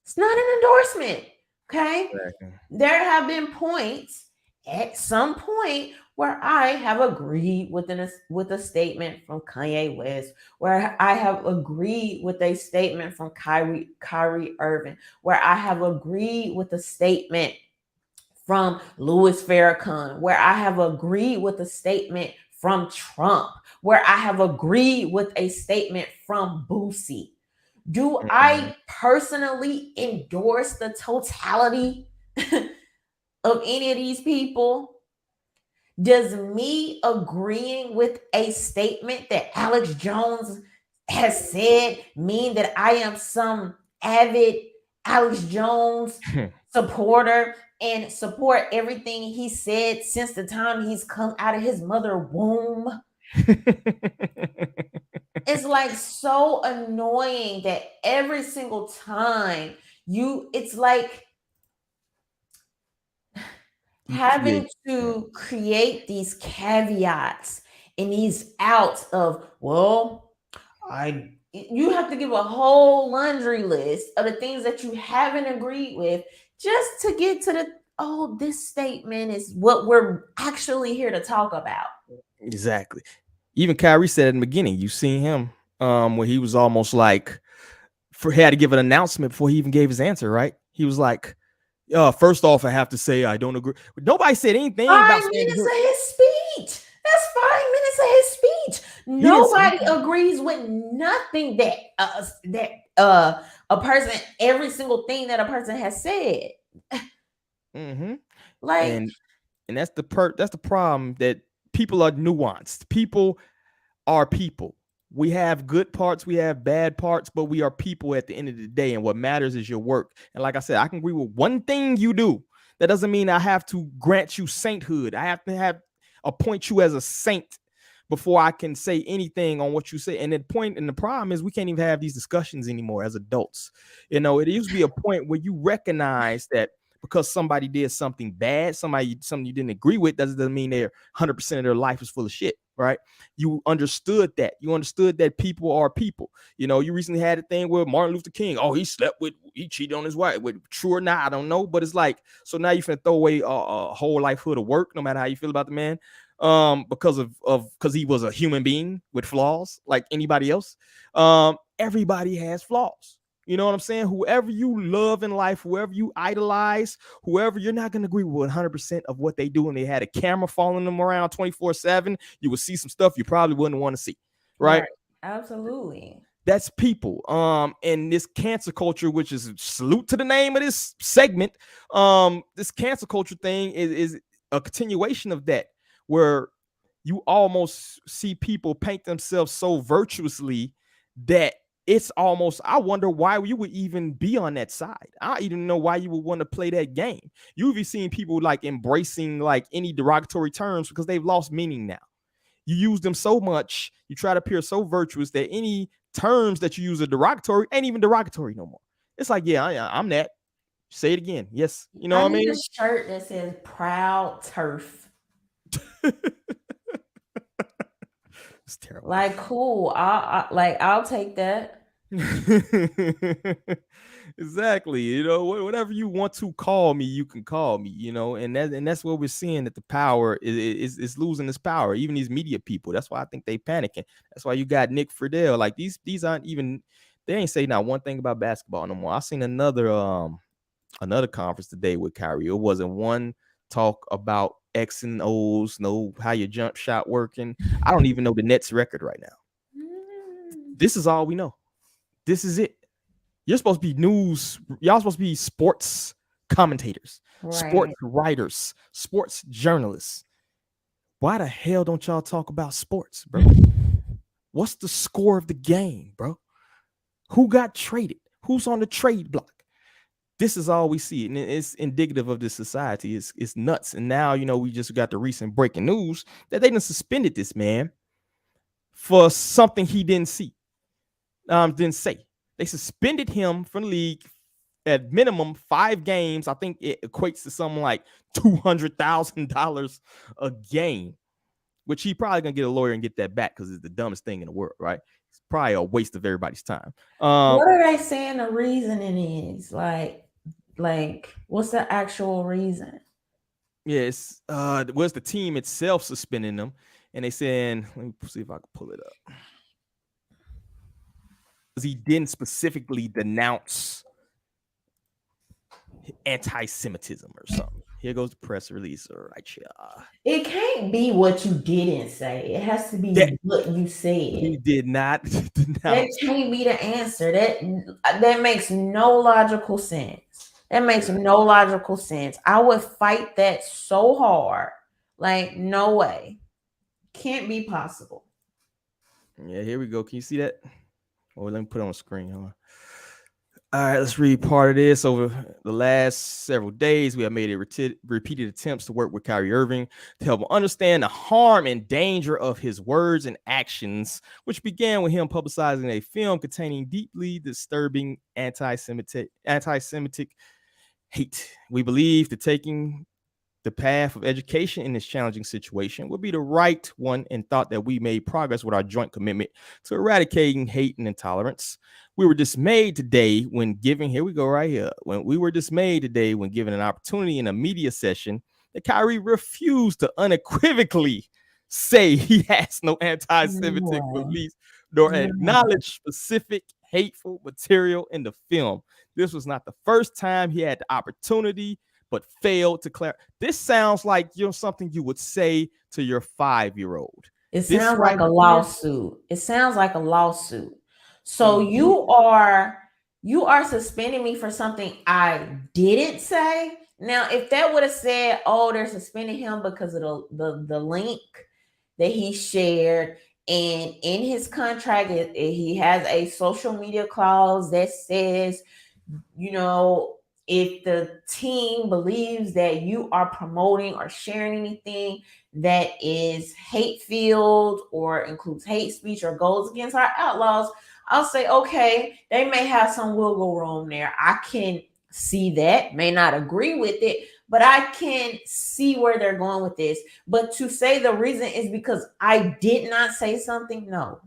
S5: It's not an endorsement. Okay. Exactly. There have been points at some point where I have agreed with a statement from Kanye West, where I have agreed with a statement from Kyrie Irving, where I have agreed with a statement from Louis Farrakhan, where I have agreed with a statement from Trump, where I have agreed with a statement from Boosie. Do I personally endorse the totality of any of these people? Does me agreeing with a statement that Alex Jones has said mean that I am some avid Alex Jones supporter and support everything he said since the time he's come out of his mother's womb? It's like so annoying that every single time it's like having to create these caveats and these outs of, well, I you have to give a whole laundry list of the things that you haven't agreed with just to get to the, oh, this statement is what we're actually here to talk about.
S4: Exactly. Even Kyrie said in the beginning, you seen him where he was almost like he had to give an announcement before he even gave his answer, right? He was like, first off, I have to say I don't agree. Nobody said anything about
S5: 5 minutes of his speech. That's 5 minutes of his speech. Nobody agrees with nothing that a person, every single thing that a person has said.
S4: Mm-hmm.
S5: Like,
S4: and that's the problem, that people are nuanced. People are people. We have good parts, we have bad parts, but we are people at the end of the day. And what matters is your work. And like I said, I can agree with one thing you do. That doesn't mean I have to grant you sainthood. I have to appoint you as a saint before I can say anything on what you say. And the problem is we can't even have these discussions anymore as adults. You know, it used to be a point where you recognize that because somebody did something bad, something you didn't agree with, doesn't mean they're 100% of their life is full of shit, right? You understood that. You understood that people are people. You know, you recently had a thing with Martin Luther King. Oh, he cheated on his wife. True or not, I don't know. But it's like, so now you finna throw away a whole lifehood of work, no matter how you feel about the man, because he was a human being with flaws like anybody else. Everybody has flaws. You know what I'm saying? Whoever you love in life, whoever you idolize, whoever, you're not going to agree with 100% of what they do. And they had a camera following them around 24/7. You would see some stuff you probably wouldn't want to see. Right?
S5: Absolutely.
S4: That's people. And this cancer culture, which is salute to the name of this segment. This cancer culture thing is a continuation of that, where you almost see people paint themselves so virtuously that it's almost, I wonder why you would even be on that side. I don't even know why you would want to play that game. You've been seeing people like embracing like any derogatory terms because they've lost meaning now. You use them so much, you try to appear so virtuous that any terms that you use are derogatory ain't even derogatory no more. It's like, yeah, I'm that. Say it again. Yes. You know what I mean?
S5: A shirt that says proud turf.
S4: It's terrible.
S5: Like, cool. I'll take that.
S4: Exactly. You know, whatever you want to call me, you can call me, you know, and that's what we're seeing, that the power is losing its power. Even these media people. That's why I think they panicking. That's why you got Nick Friedel. Like these aren't even, they ain't saying not one thing about basketball no more. I seen another conference today with Kyrie. It wasn't one talk about X and O's, no how your jump shot working. I don't even know the Nets record right now. This is all we know. This is it. You're supposed to be news. Y'all supposed to be sports commentators, sports writers, sports journalists. Why the hell don't y'all talk about sports, bro? What's the score of the game, bro? Who got traded? Who's on the trade block? This is all we see, and it's indicative of this society. It's nuts. And now, you know, we just got the recent breaking news that they done suspended this man for something he didn't say. They suspended him from the league at minimum 5 games. I think it equates to something like $200,000 a game, which he probably gonna get a lawyer and get that back because it's the dumbest thing in the world, right? It's probably a waste of everybody's time.
S5: What are they saying the reasoning is? Like what's the actual reason?
S4: Yes, was the team itself suspending them, and they saying, let me see if I can pull it up. He didn't specifically denounce anti-Semitism or something. Here goes the press release. All right, yeah.
S5: It can't be what you didn't say. It has to be what you said.
S4: He did not denounce.
S5: That can't be the answer. That makes no logical sense. That makes no logical sense. I would fight that so hard. Like, no way. Can't be possible.
S4: Yeah, here we go. Can you see that? Oh, let me put it on the screen. Hold on. All right, let's read part of this. Over the last several days, we have made repeated attempts to work with Kyrie Irving to help him understand the harm and danger of his words and actions, which began with him publicizing a film containing deeply disturbing anti-Semitic hate. We believe the taking The path of education in this challenging situation would be the right one, and thought that we made progress with our joint commitment to eradicating hate and intolerance. We were dismayed today when given, here we go right here, when we were dismayed today when given an opportunity in a media session that Kyrie refused to unequivocally say he has no anti-Semitic beliefs nor acknowledge specific hateful material in the film. This was not the first time he had the opportunity, but failed to clarify. This sounds like something you would say to your 5-year-old.
S5: It sounds like a lawsuit. It sounds like a lawsuit. So you are suspending me for something I didn't say. Now, if that would have said, "Oh, they're suspending him because of the link that he shared," and in his contract, he has a social media clause that says, if the team believes that you are promoting or sharing anything that is hate-filled or includes hate speech or goes against our outlaws, I'll say, okay, they may have some wiggle room there. I can see that, may not agree with it, but I can see where they're going with this. But to say the reason is because I did not say something, no,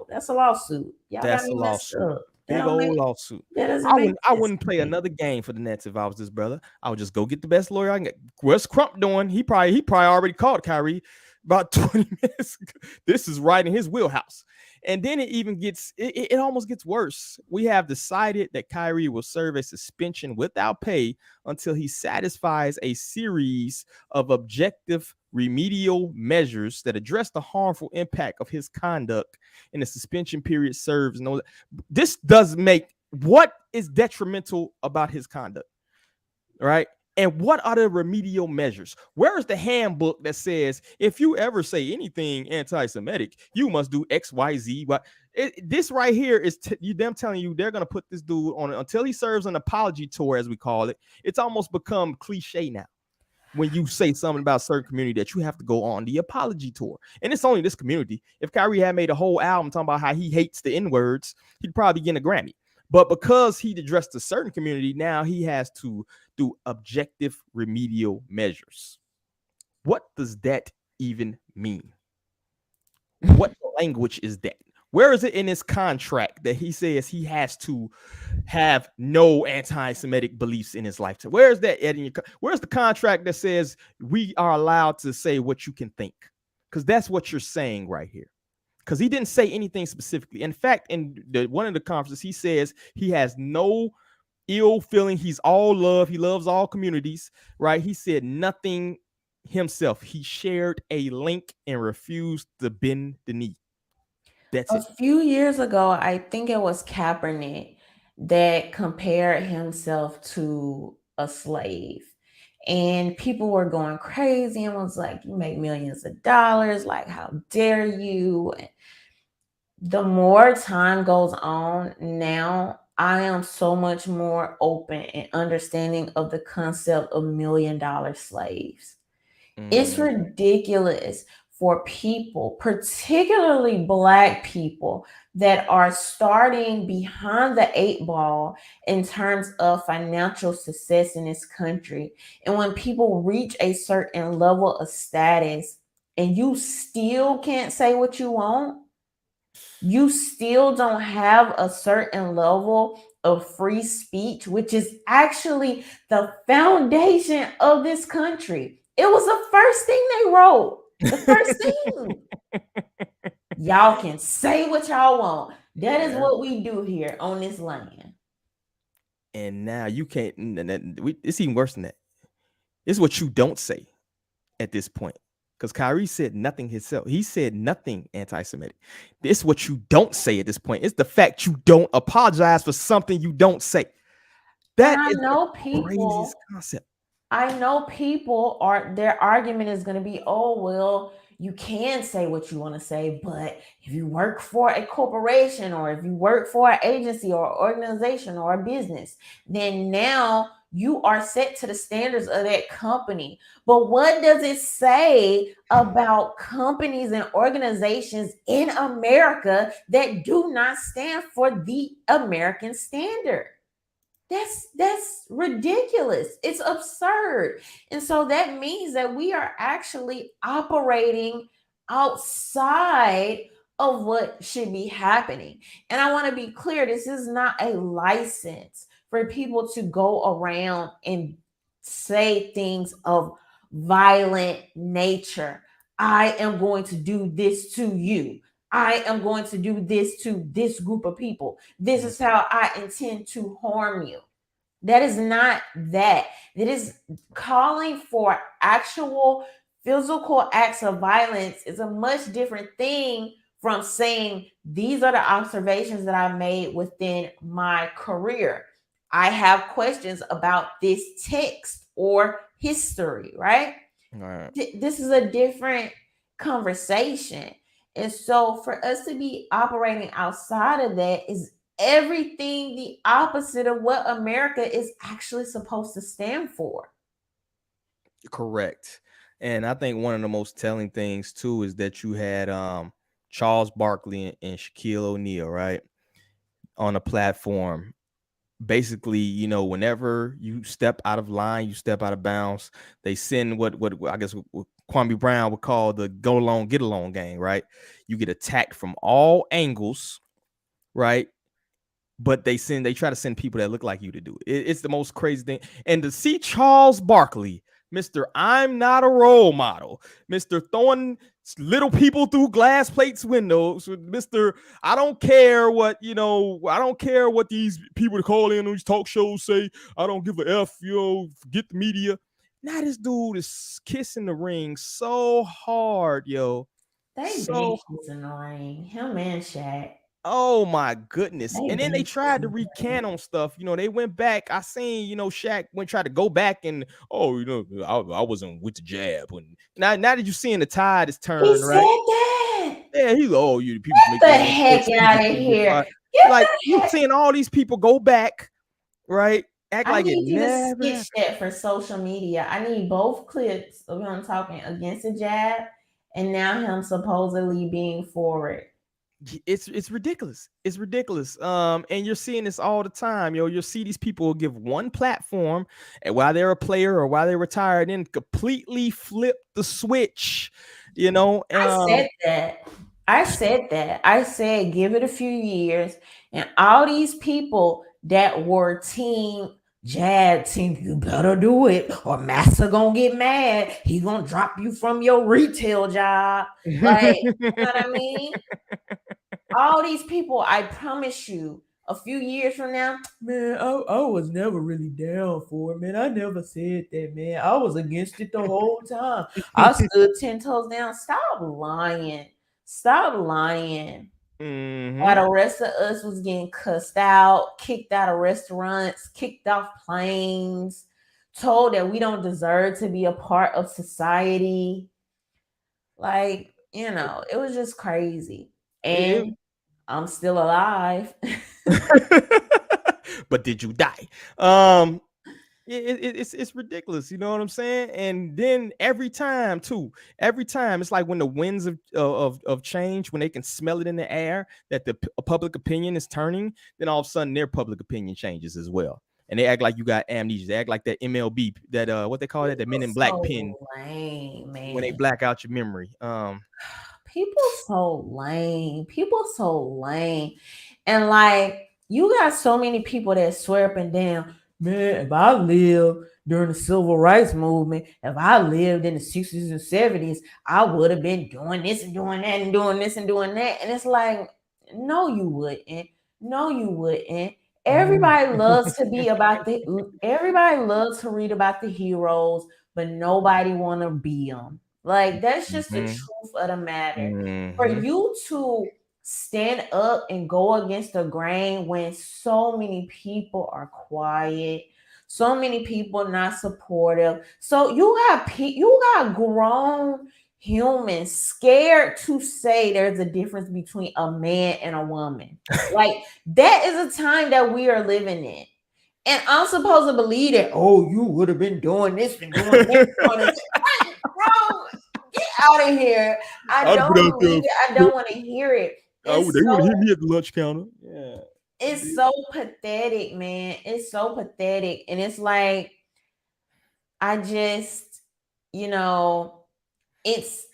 S5: that's a lawsuit. Y'all got me messed up.
S4: Big old lawsuit. I wouldn't play another game for the Nets if I was this brother. I would just go get the best lawyer I can get. What's Crump doing? He probably already called Kyrie about 20 minutes. This is right in his wheelhouse. And then it even gets, it almost gets worse. We have decided that Kyrie will serve a suspension without pay until he satisfies a series of objective remedial measures that address the harmful impact of his conduct, and the suspension period serves no. This does make, what is detrimental about his conduct, right? And what are the remedial measures? Where is the handbook that says if you ever say anything anti-Semitic, you must do X, Y, Z? This right here is them telling you they're going to put this dude on until he serves an apology tour, as we call it. It's almost become cliche now. When you say something about a certain community, that you have to go on the apology tour. And it's only this community. If Kyrie had made a whole album talking about how he hates the N-words, he'd probably get a Grammy. But because he addressed a certain community, now he has to do objective remedial measures. What does that even mean? What language is that? Where is it in his contract that he says he has to have no anti-Semitic beliefs in his lifetime? Where is that? Where's the contract that says we are allowed to say what you can think? Because that's what you're saying right here. Because he didn't say anything specifically. In fact, in one of the conferences, he says he has no ill feeling. He's all love. He loves all communities, right? He said nothing himself. He shared a link and refused to bend the knee. That's it.
S5: A few years ago, I think it was Kaepernick that compared himself to a slave. And people were going crazy and was like, you make millions of dollars. Like, how dare you? The more time goes on, now I am so much more open and understanding of the concept of $1 million slaves. It's ridiculous for people, particularly Black people, that are starting behind the 8 ball in terms of financial success in this country. And when people reach a certain level of status and you still can't say what you want, you still don't have a certain level of free speech, which is actually the foundation of this country. It was the first thing they wrote. The first thing. Y'all can say what y'all want. That is what we do here on this land.
S4: And now you can't. It's even worse than that. It's what you don't say at this point. Because Kyrie said nothing himself. He said nothing anti-Semitic. It's what you don't say at this point. It's the fact you don't apologize for something you don't say. That is the craziest concept.
S5: I know people their argument is going to be, oh, well, you can say what you want to say, but if you work for a corporation or if you work for an agency or organization or a business, then now you are set to the standards of that company. But what does it say about companies and organizations in America that do not stand for the American standard? That's ridiculous. It's absurd. And so that means that we are actually operating outside of what should be happening. And I want to be clear, this is not a license for people to go around and say things of violent nature. I am going to do this to you. I am going to do this to this group of people. This is how I intend to harm you. That is not that. It is calling for actual physical acts of violence is a much different thing from saying these are the observations that I made within my career. I have questions about this text or history, right?
S4: Right.
S5: This is a different conversation. And so for us to be operating outside of that is everything the opposite of what America is actually supposed to stand for.
S4: Correct. And I think one of the most telling things too is that you had Charles Barkley and Shaquille O'Neal, right, on a platform. Basically, you know, whenever you step out of line, you step out of bounds, they send what I guess what Kwame Brown would call the go along, get along game, right? You get attacked from all angles, right? But they try to send people that look like you to do it. It's the most crazy thing. And to see Charles Barkley, Mr. I'm not a role model, Mr. throwing little people through glass plates windows, Mr. I don't care what, you know, I don't care what these people call in on these talk shows say. I don't give a F, you know, forget the media. Now this dude is kissing the ring so hard, yo.
S5: They been kissing the ring. Him and Shaq.
S4: Oh my goodness.
S5: They
S4: And then they
S5: been
S4: tried to
S5: kissing the ring.
S4: recant on stuff. You know, they went back. I seen, you know, Shaq tried to go back and, oh, you know, I wasn't with the jab. When now that you're seeing the tide is turned,
S5: He
S4: right?
S5: said that.
S4: Yeah, he's oh, you people
S5: Get
S4: make
S5: the
S4: their own
S5: heck
S4: excuses
S5: out of
S4: and
S5: here.
S4: whatnot.
S5: Get
S4: Like
S5: the
S4: you're
S5: heck.
S4: seeing all these people go back, right? Act
S5: I
S4: like it
S5: need you to
S4: never happened.
S5: sketch that for social media. I need both clips of him talking against the jab and now him supposedly being for it.
S4: It's ridiculous. It's ridiculous. And you're seeing this all the time. You'll see these people give one platform, and while they're a player or while they're retired, then completely flip the switch. You know,
S5: I said that. I said give it a few years, and all these people that were team jab team, you better do it, or Master gonna get mad. He gonna drop you from your retail job. Like, you know what I mean? All these people, I promise you, a few years from now, man, I was never really down for it, man. I never said that, man. I was against it the whole time. I stood 10 toes down. Stop lying. Stop lying. While the rest of us was getting cussed out, kicked out of restaurants, kicked off planes, told that we don't deserve to be a part of society. Like, you know, it was just crazy. And I'm still alive.
S4: But did you die? It's ridiculous, you know what I'm saying? And then every time it's like when the winds of change, when they can smell it in the air that the public opinion is turning, then all of a sudden their public opinion changes as well. And they act like you got amnesia. They act like that MLB, that what they call it, the Men in Black pin,
S5: lame, man.
S4: when they black out your memory.
S5: People so lame. People so lame. And like, you got so many people that swear up and down, man, if I lived during the civil rights movement, if I lived in the 60s and 70s, I would have been doing this and doing that and doing this and doing that. And it's like, no, you wouldn't. No, you wouldn't. Everybody loves to be about everybody loves to read about the heroes, but nobody want to be them. Like, that's just the truth of the matter. For you to stand up and go against the grain when so many people are quiet, so many people not supportive. So you got grown humans scared to say there's a difference between a man and a woman. Like, that is a time that we are living in. And I'm supposed to believe that, oh, you would have been doing this and doing that. Bro, get out of here. I don't believe it. I don't want to hear it.
S4: They want to hit me at the lunch counter. Yeah.
S5: it's so pathetic, man. It's so pathetic. And it's like, I just, you know, it's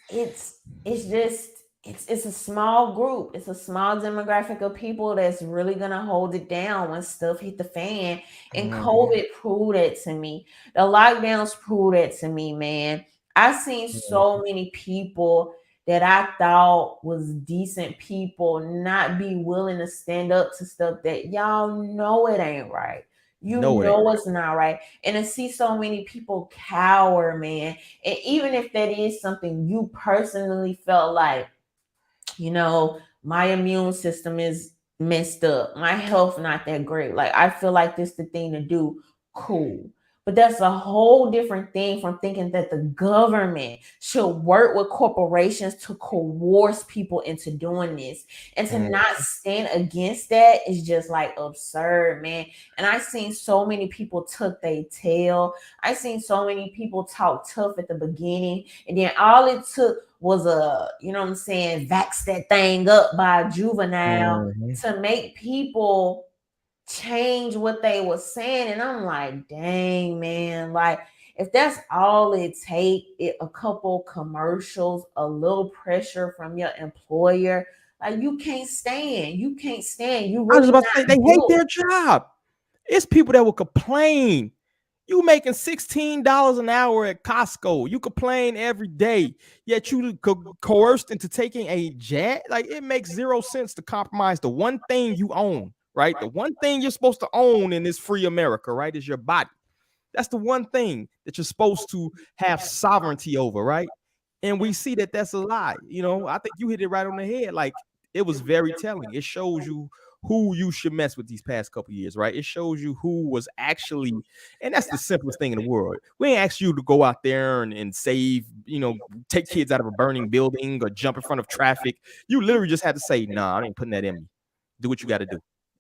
S5: just it's a small group. It's a small demographic of people that's really gonna hold it down when stuff hit the fan. And COVID proved that to me. The lockdowns proved that to me, man. I've seen so many people that I thought was decent people not be willing to stand up to stuff that y'all know it ain't right. You know it's not right. And to see so many people cower, man. And even if that is something you personally felt like, my immune system is messed up, my health not that great, like I feel like this the thing to do, cool. But that's a whole different thing from thinking that the government should work with corporations to coerce people into doing this. And to not stand against that is just like absurd, man. And I seen so many people tuck their tail. I seen so many people talk tough at the beginning. And then all it took was vax that thing up by a juvenile to make people change what they were saying. And I'm like, dang, man, like if that's all it take, a couple commercials, a little pressure from your employer, like you can't stand. You really,
S4: I was about to say, they hate their job. It's people that will complain. You making $16 an hour at Costco. You complain every day, yet you coerced into taking a jab. Like, it makes zero sense to compromise the one thing you own, right? The one thing you're supposed to own in this free America, right, is your body. That's the one thing that you're supposed to have sovereignty over, right? And we see that that's a lie. I think you hit it right on the head. Like, it was very telling. It shows you who you should mess with these past couple of years, right? It shows you who was actually, and that's the simplest thing in the world. We ain't asked you to go out there and save, take kids out of a burning building or jump in front of traffic. You literally just had to say, nah, I ain't putting that in me. Do what you got to do.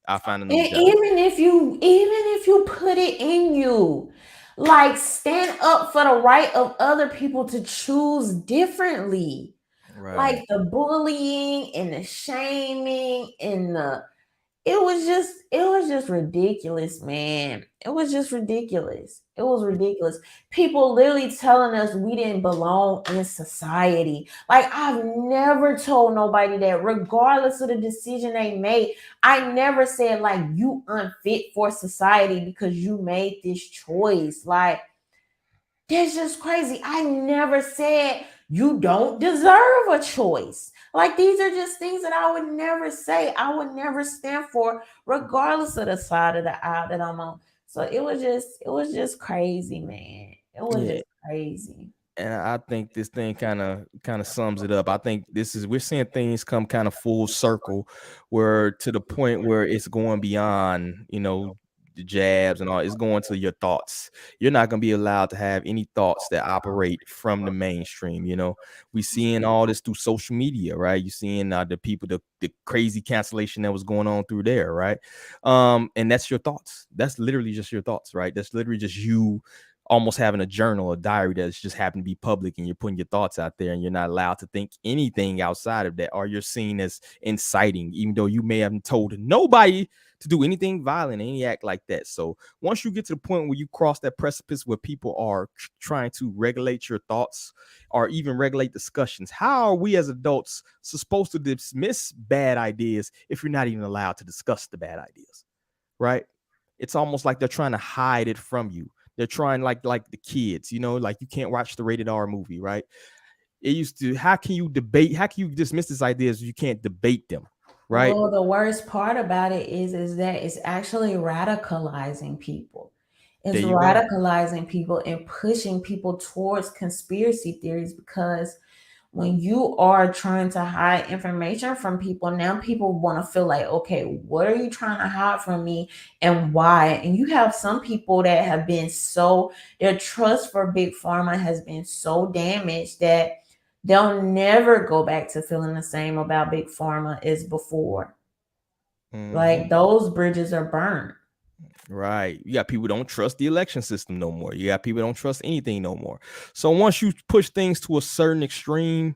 S4: I'll find another job.
S5: Even if you put it in you, like stand up for the right of other people to choose differently. Right. Like the bullying and the shaming and it was just ridiculous, man. It was just ridiculous. It was ridiculous. People literally telling us we didn't belong in society. Like, I've never told nobody that, regardless of the decision they made. I never said, like, you unfit for society because you made this choice. Like, that's just crazy. I never said you don't deserve a choice. Like, these are just things that I would never say. I would never stand for, regardless of the side of the aisle that I'm on. So it was just crazy, man. It was just crazy.
S4: And I think this thing kind of sums it up. I think we're seeing things come kind of full circle, where to the point where it's going beyond, the jabs and all. It's going to your thoughts. You're not going to be allowed to have any thoughts that operate from the mainstream. We seeing all this through social media, right? You're seeing the people, the crazy cancellation that was going on through there, right? And that's your thoughts. That's literally just your thoughts, right? That's literally just you almost having a journal, a diary that's just happened to be public, and you're putting your thoughts out there, and you're not allowed to think anything outside of that, or you're seen as inciting, even though you may have told nobody to do anything violent, any act like that. So once you get to the point where you cross that precipice where people are trying to regulate your thoughts or even regulate discussions, how are we as adults supposed to dismiss bad ideas if you're not even allowed to discuss the bad ideas, right? It's almost like they're trying to hide it from you. They're trying like the kids, like you can't watch the rated R movie, right? It used to, how can you dismiss these ideas if you can't debate them, right?
S5: Well, the worst part about it is that it's actually radicalizing people. It's radicalizing people and pushing people towards conspiracy theories, because when you are trying to hide information from people, now people want to feel like, okay, what are you trying to hide from me and why? And you have some people that have been their trust for Big Pharma has been so damaged that they'll never go back to feeling the same about Big Pharma as before. Like, those bridges are burned.
S4: Right. You got people who don't trust the election system no more. You got people who don't trust anything no more. So once you push things to a certain extreme,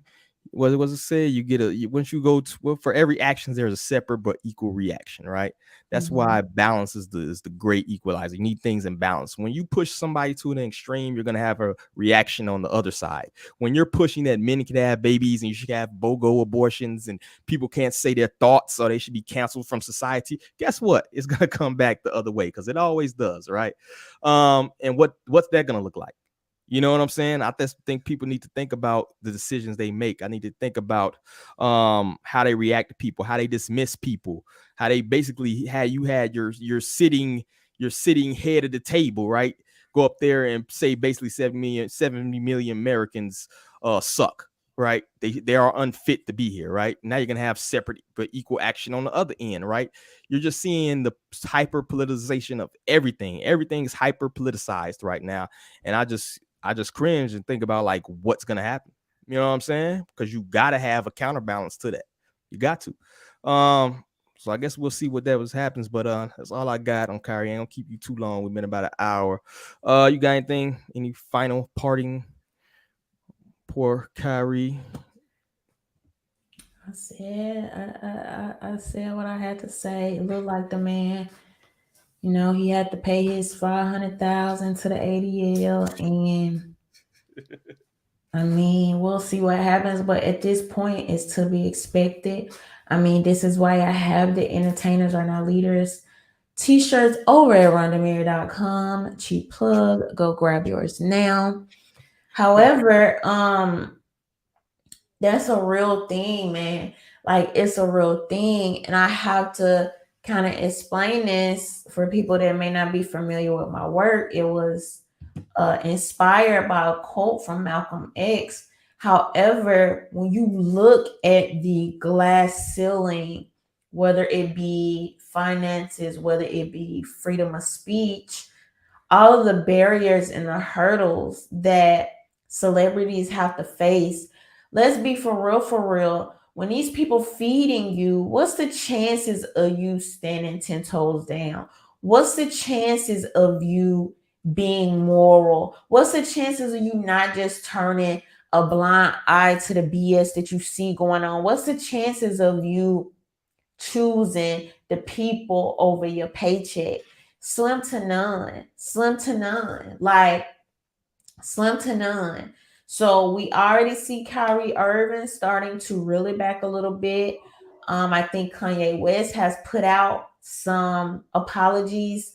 S4: what was it say? You get once you go to, well, for every action there's a separate but equal reaction, right? That's why balance is the great equalizer. You need things in balance. When you push somebody to an extreme, you're gonna have a reaction on the other side. When you're pushing that men can have babies and you should have BOGO abortions and people can't say their thoughts or they should be canceled from society, guess what? It's gonna come back the other way because it always does, right? And what's that gonna look like? You know what I'm saying? I just think people need to think about the decisions they make. I need to think about how they react to people, how they dismiss people, how they basically had your sitting head of the table, right? Go up there and say basically 70 million Americans suck, right? They are unfit to be here, right? Now you're gonna have separate but equal action on the other end, right? You're just seeing the hyper politicization of everything. Everything's hyper politicized right now, and I just cringe and think about like what's gonna happen. You know what I'm saying? Because you gotta have a counterbalance to that. You got to. So I guess we'll see what happens. But that's all I got on Kyrie. I ain't gonna keep you too long. We've been about an hour. You got anything? Any final parting? Poor Kyrie.
S5: I said what I had to say. It looked like the man, you know, he had to pay his $500,000 to the ADL, and I mean, we'll see what happens. But at this point, it's to be expected. I mean, this is why I have the entertainers are now leaders t-shirts over at rhondamary.com. Cheap plug. Go grab yours now. However, that's a real thing, man. Like, it's a real thing. And I have to kind of explain this for people that may not be familiar with my work. It was inspired by a quote from Malcolm X. However, when you look at the glass ceiling, whether it be finances, whether it be freedom of speech, all of the barriers and the hurdles that celebrities have to face, let's be for real. When these people feeding you, what's the chances of you standing 10 toes down? What's the chances of you being moral? What's the chances of you not just turning a blind eye to the BS that you see going on? What's the chances of you choosing the people over your paycheck? Slim to none. Like, slim to none. So we already see Kyrie Irving starting to really back a little bit. I think Kanye West has put out some apologies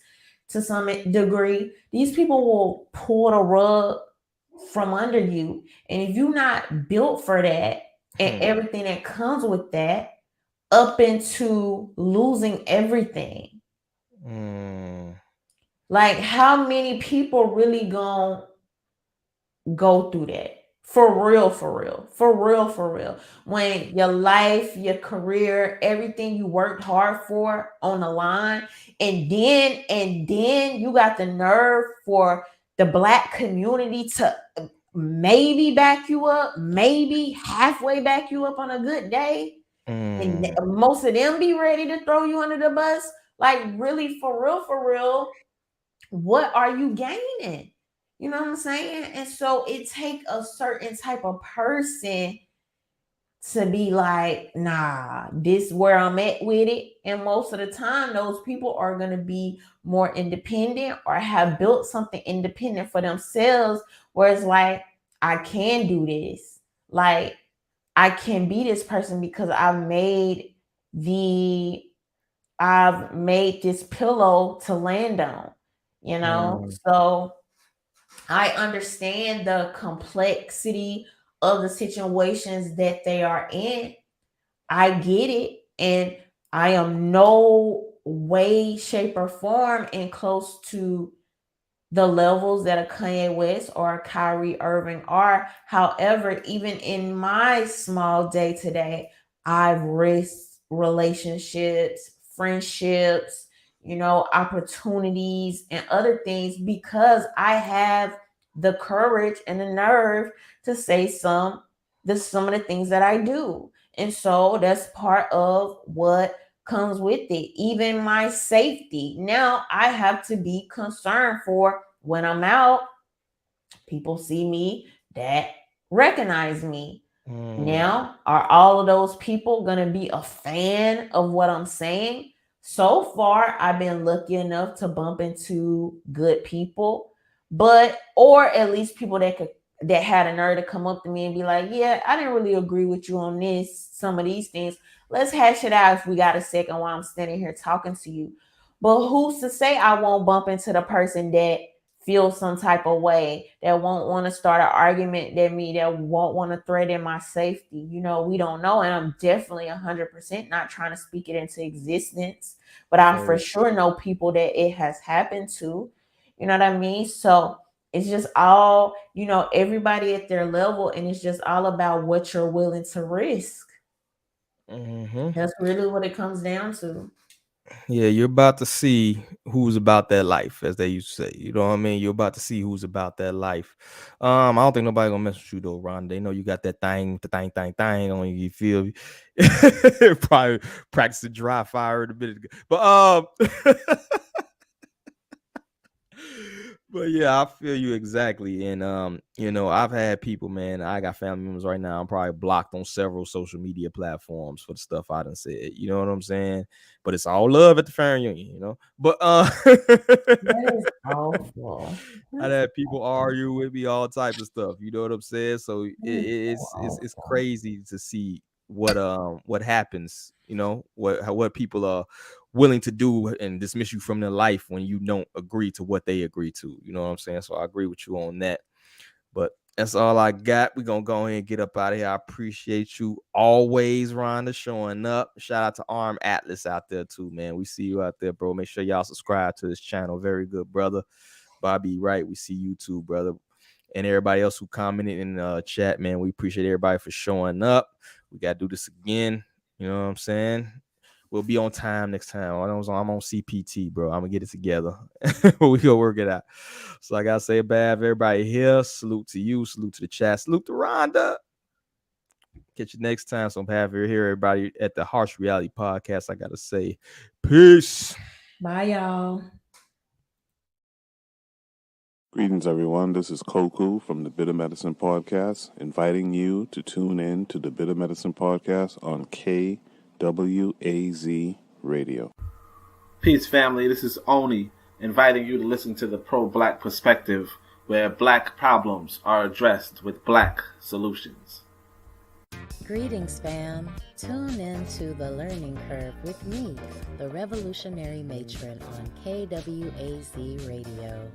S5: to some degree. These people will pull the rug from under you. And if you're not built for that and everything that comes with that, up into losing everything. Like, how many people really gonna go through that? For real. When your life, your career, everything you worked hard for on the line, and then you got the nerve for the Black community to maybe back you up, maybe halfway back you up on a good day. And most of them be ready to throw you under the bus. Like, really, for real, what are you gaining? You know what I'm saying? And so it take a certain type of person to be like, nah, this is where I'm at with it. And most of the time, those people are going to be more independent or have built something independent for themselves, where it's like, I can do this. Like, I can be this person because I've made this pillow to land on, you know? So I understand the complexity of the situations that they are in. I get it. And I am no way, shape, or form in close to the levels that a Kanye West or a Kyrie Irving are. However, even in my small day to day, I've risked relationships, friendships, you know, opportunities and other things because I have the courage and the nerve to say some of the things that I do. And so that's part of what comes with it. Even my safety. Now I have to be concerned for when I'm out, people see me that recognize me. Now, are all of those people going to be a fan of what I'm saying? So far, I've been lucky enough to bump into good people, or at least people that had a nerve to come up to me and be like, yeah, I didn't really agree with you on some of these things. Let's hash it out if we got a second while I'm standing here talking to you. But who's to say I won't bump into the person that feel some type of way, that won't want to start an argument, that won't want to threaten my safety? We don't know. And I'm definitely 100% not trying to speak it into existence, but I for sure know people that it has happened to. You know what I mean? So it's just all, everybody at their level, and it's just all about what you're willing to risk. That's really what it comes down to.
S4: Yeah, you're about to see who's about that life, as they used to say. You know what I mean? You're about to see who's about that life. I don't think nobody gonna mess with you though, Ron. They know you got that thing on you. You feel me? Probably practice the dry fire in a minute ago. But but yeah, I feel you exactly. And I've had people, man. I got family members right now. I'm probably blocked on several social media platforms for the stuff I done said. You know what I'm saying? But it's all love at the family reunion, But
S5: That is awful.
S4: I had people argue with me, all types of stuff. You know what I'm saying? So it's crazy to see what happens. What people are willing to do and dismiss you from their life when you don't agree to what they agree to. You know what I'm saying? So I agree with you on that. But that's all I got. We're going to go ahead and get up out of here. I appreciate you always, Rhonda, showing up. Shout out to Arm Atlas out there too, man. We see you out there, bro. Make sure y'all subscribe to this channel. Very good, brother. Bobby Wright, we see you too, brother. And everybody else who commented in the chat, man, we appreciate everybody for showing up. We got to do this again. You know what I'm saying? We'll be on time next time. I'm on CPT, bro. I'm gonna get it together. We gonna work it out. So I gotta say bye, everybody here. Salute to you. Salute to the chat. Salute to Rhonda. Catch you next time. So I'm happy to hear everybody at the Harsh Reality Podcast. I gotta say, peace.
S5: Bye, y'all.
S1: Greetings, everyone. This is Koku from the Bitter Medicine Podcast, inviting you to tune in to the Bitter Medicine Podcast on KWAZ Radio.
S2: Peace, family. This is Oni, inviting you to listen to the pro-black perspective, where black problems are addressed with black solutions.
S3: Greetings, fam. Tune in to The Learning Curve with me, the revolutionary matron on KWAZ Radio.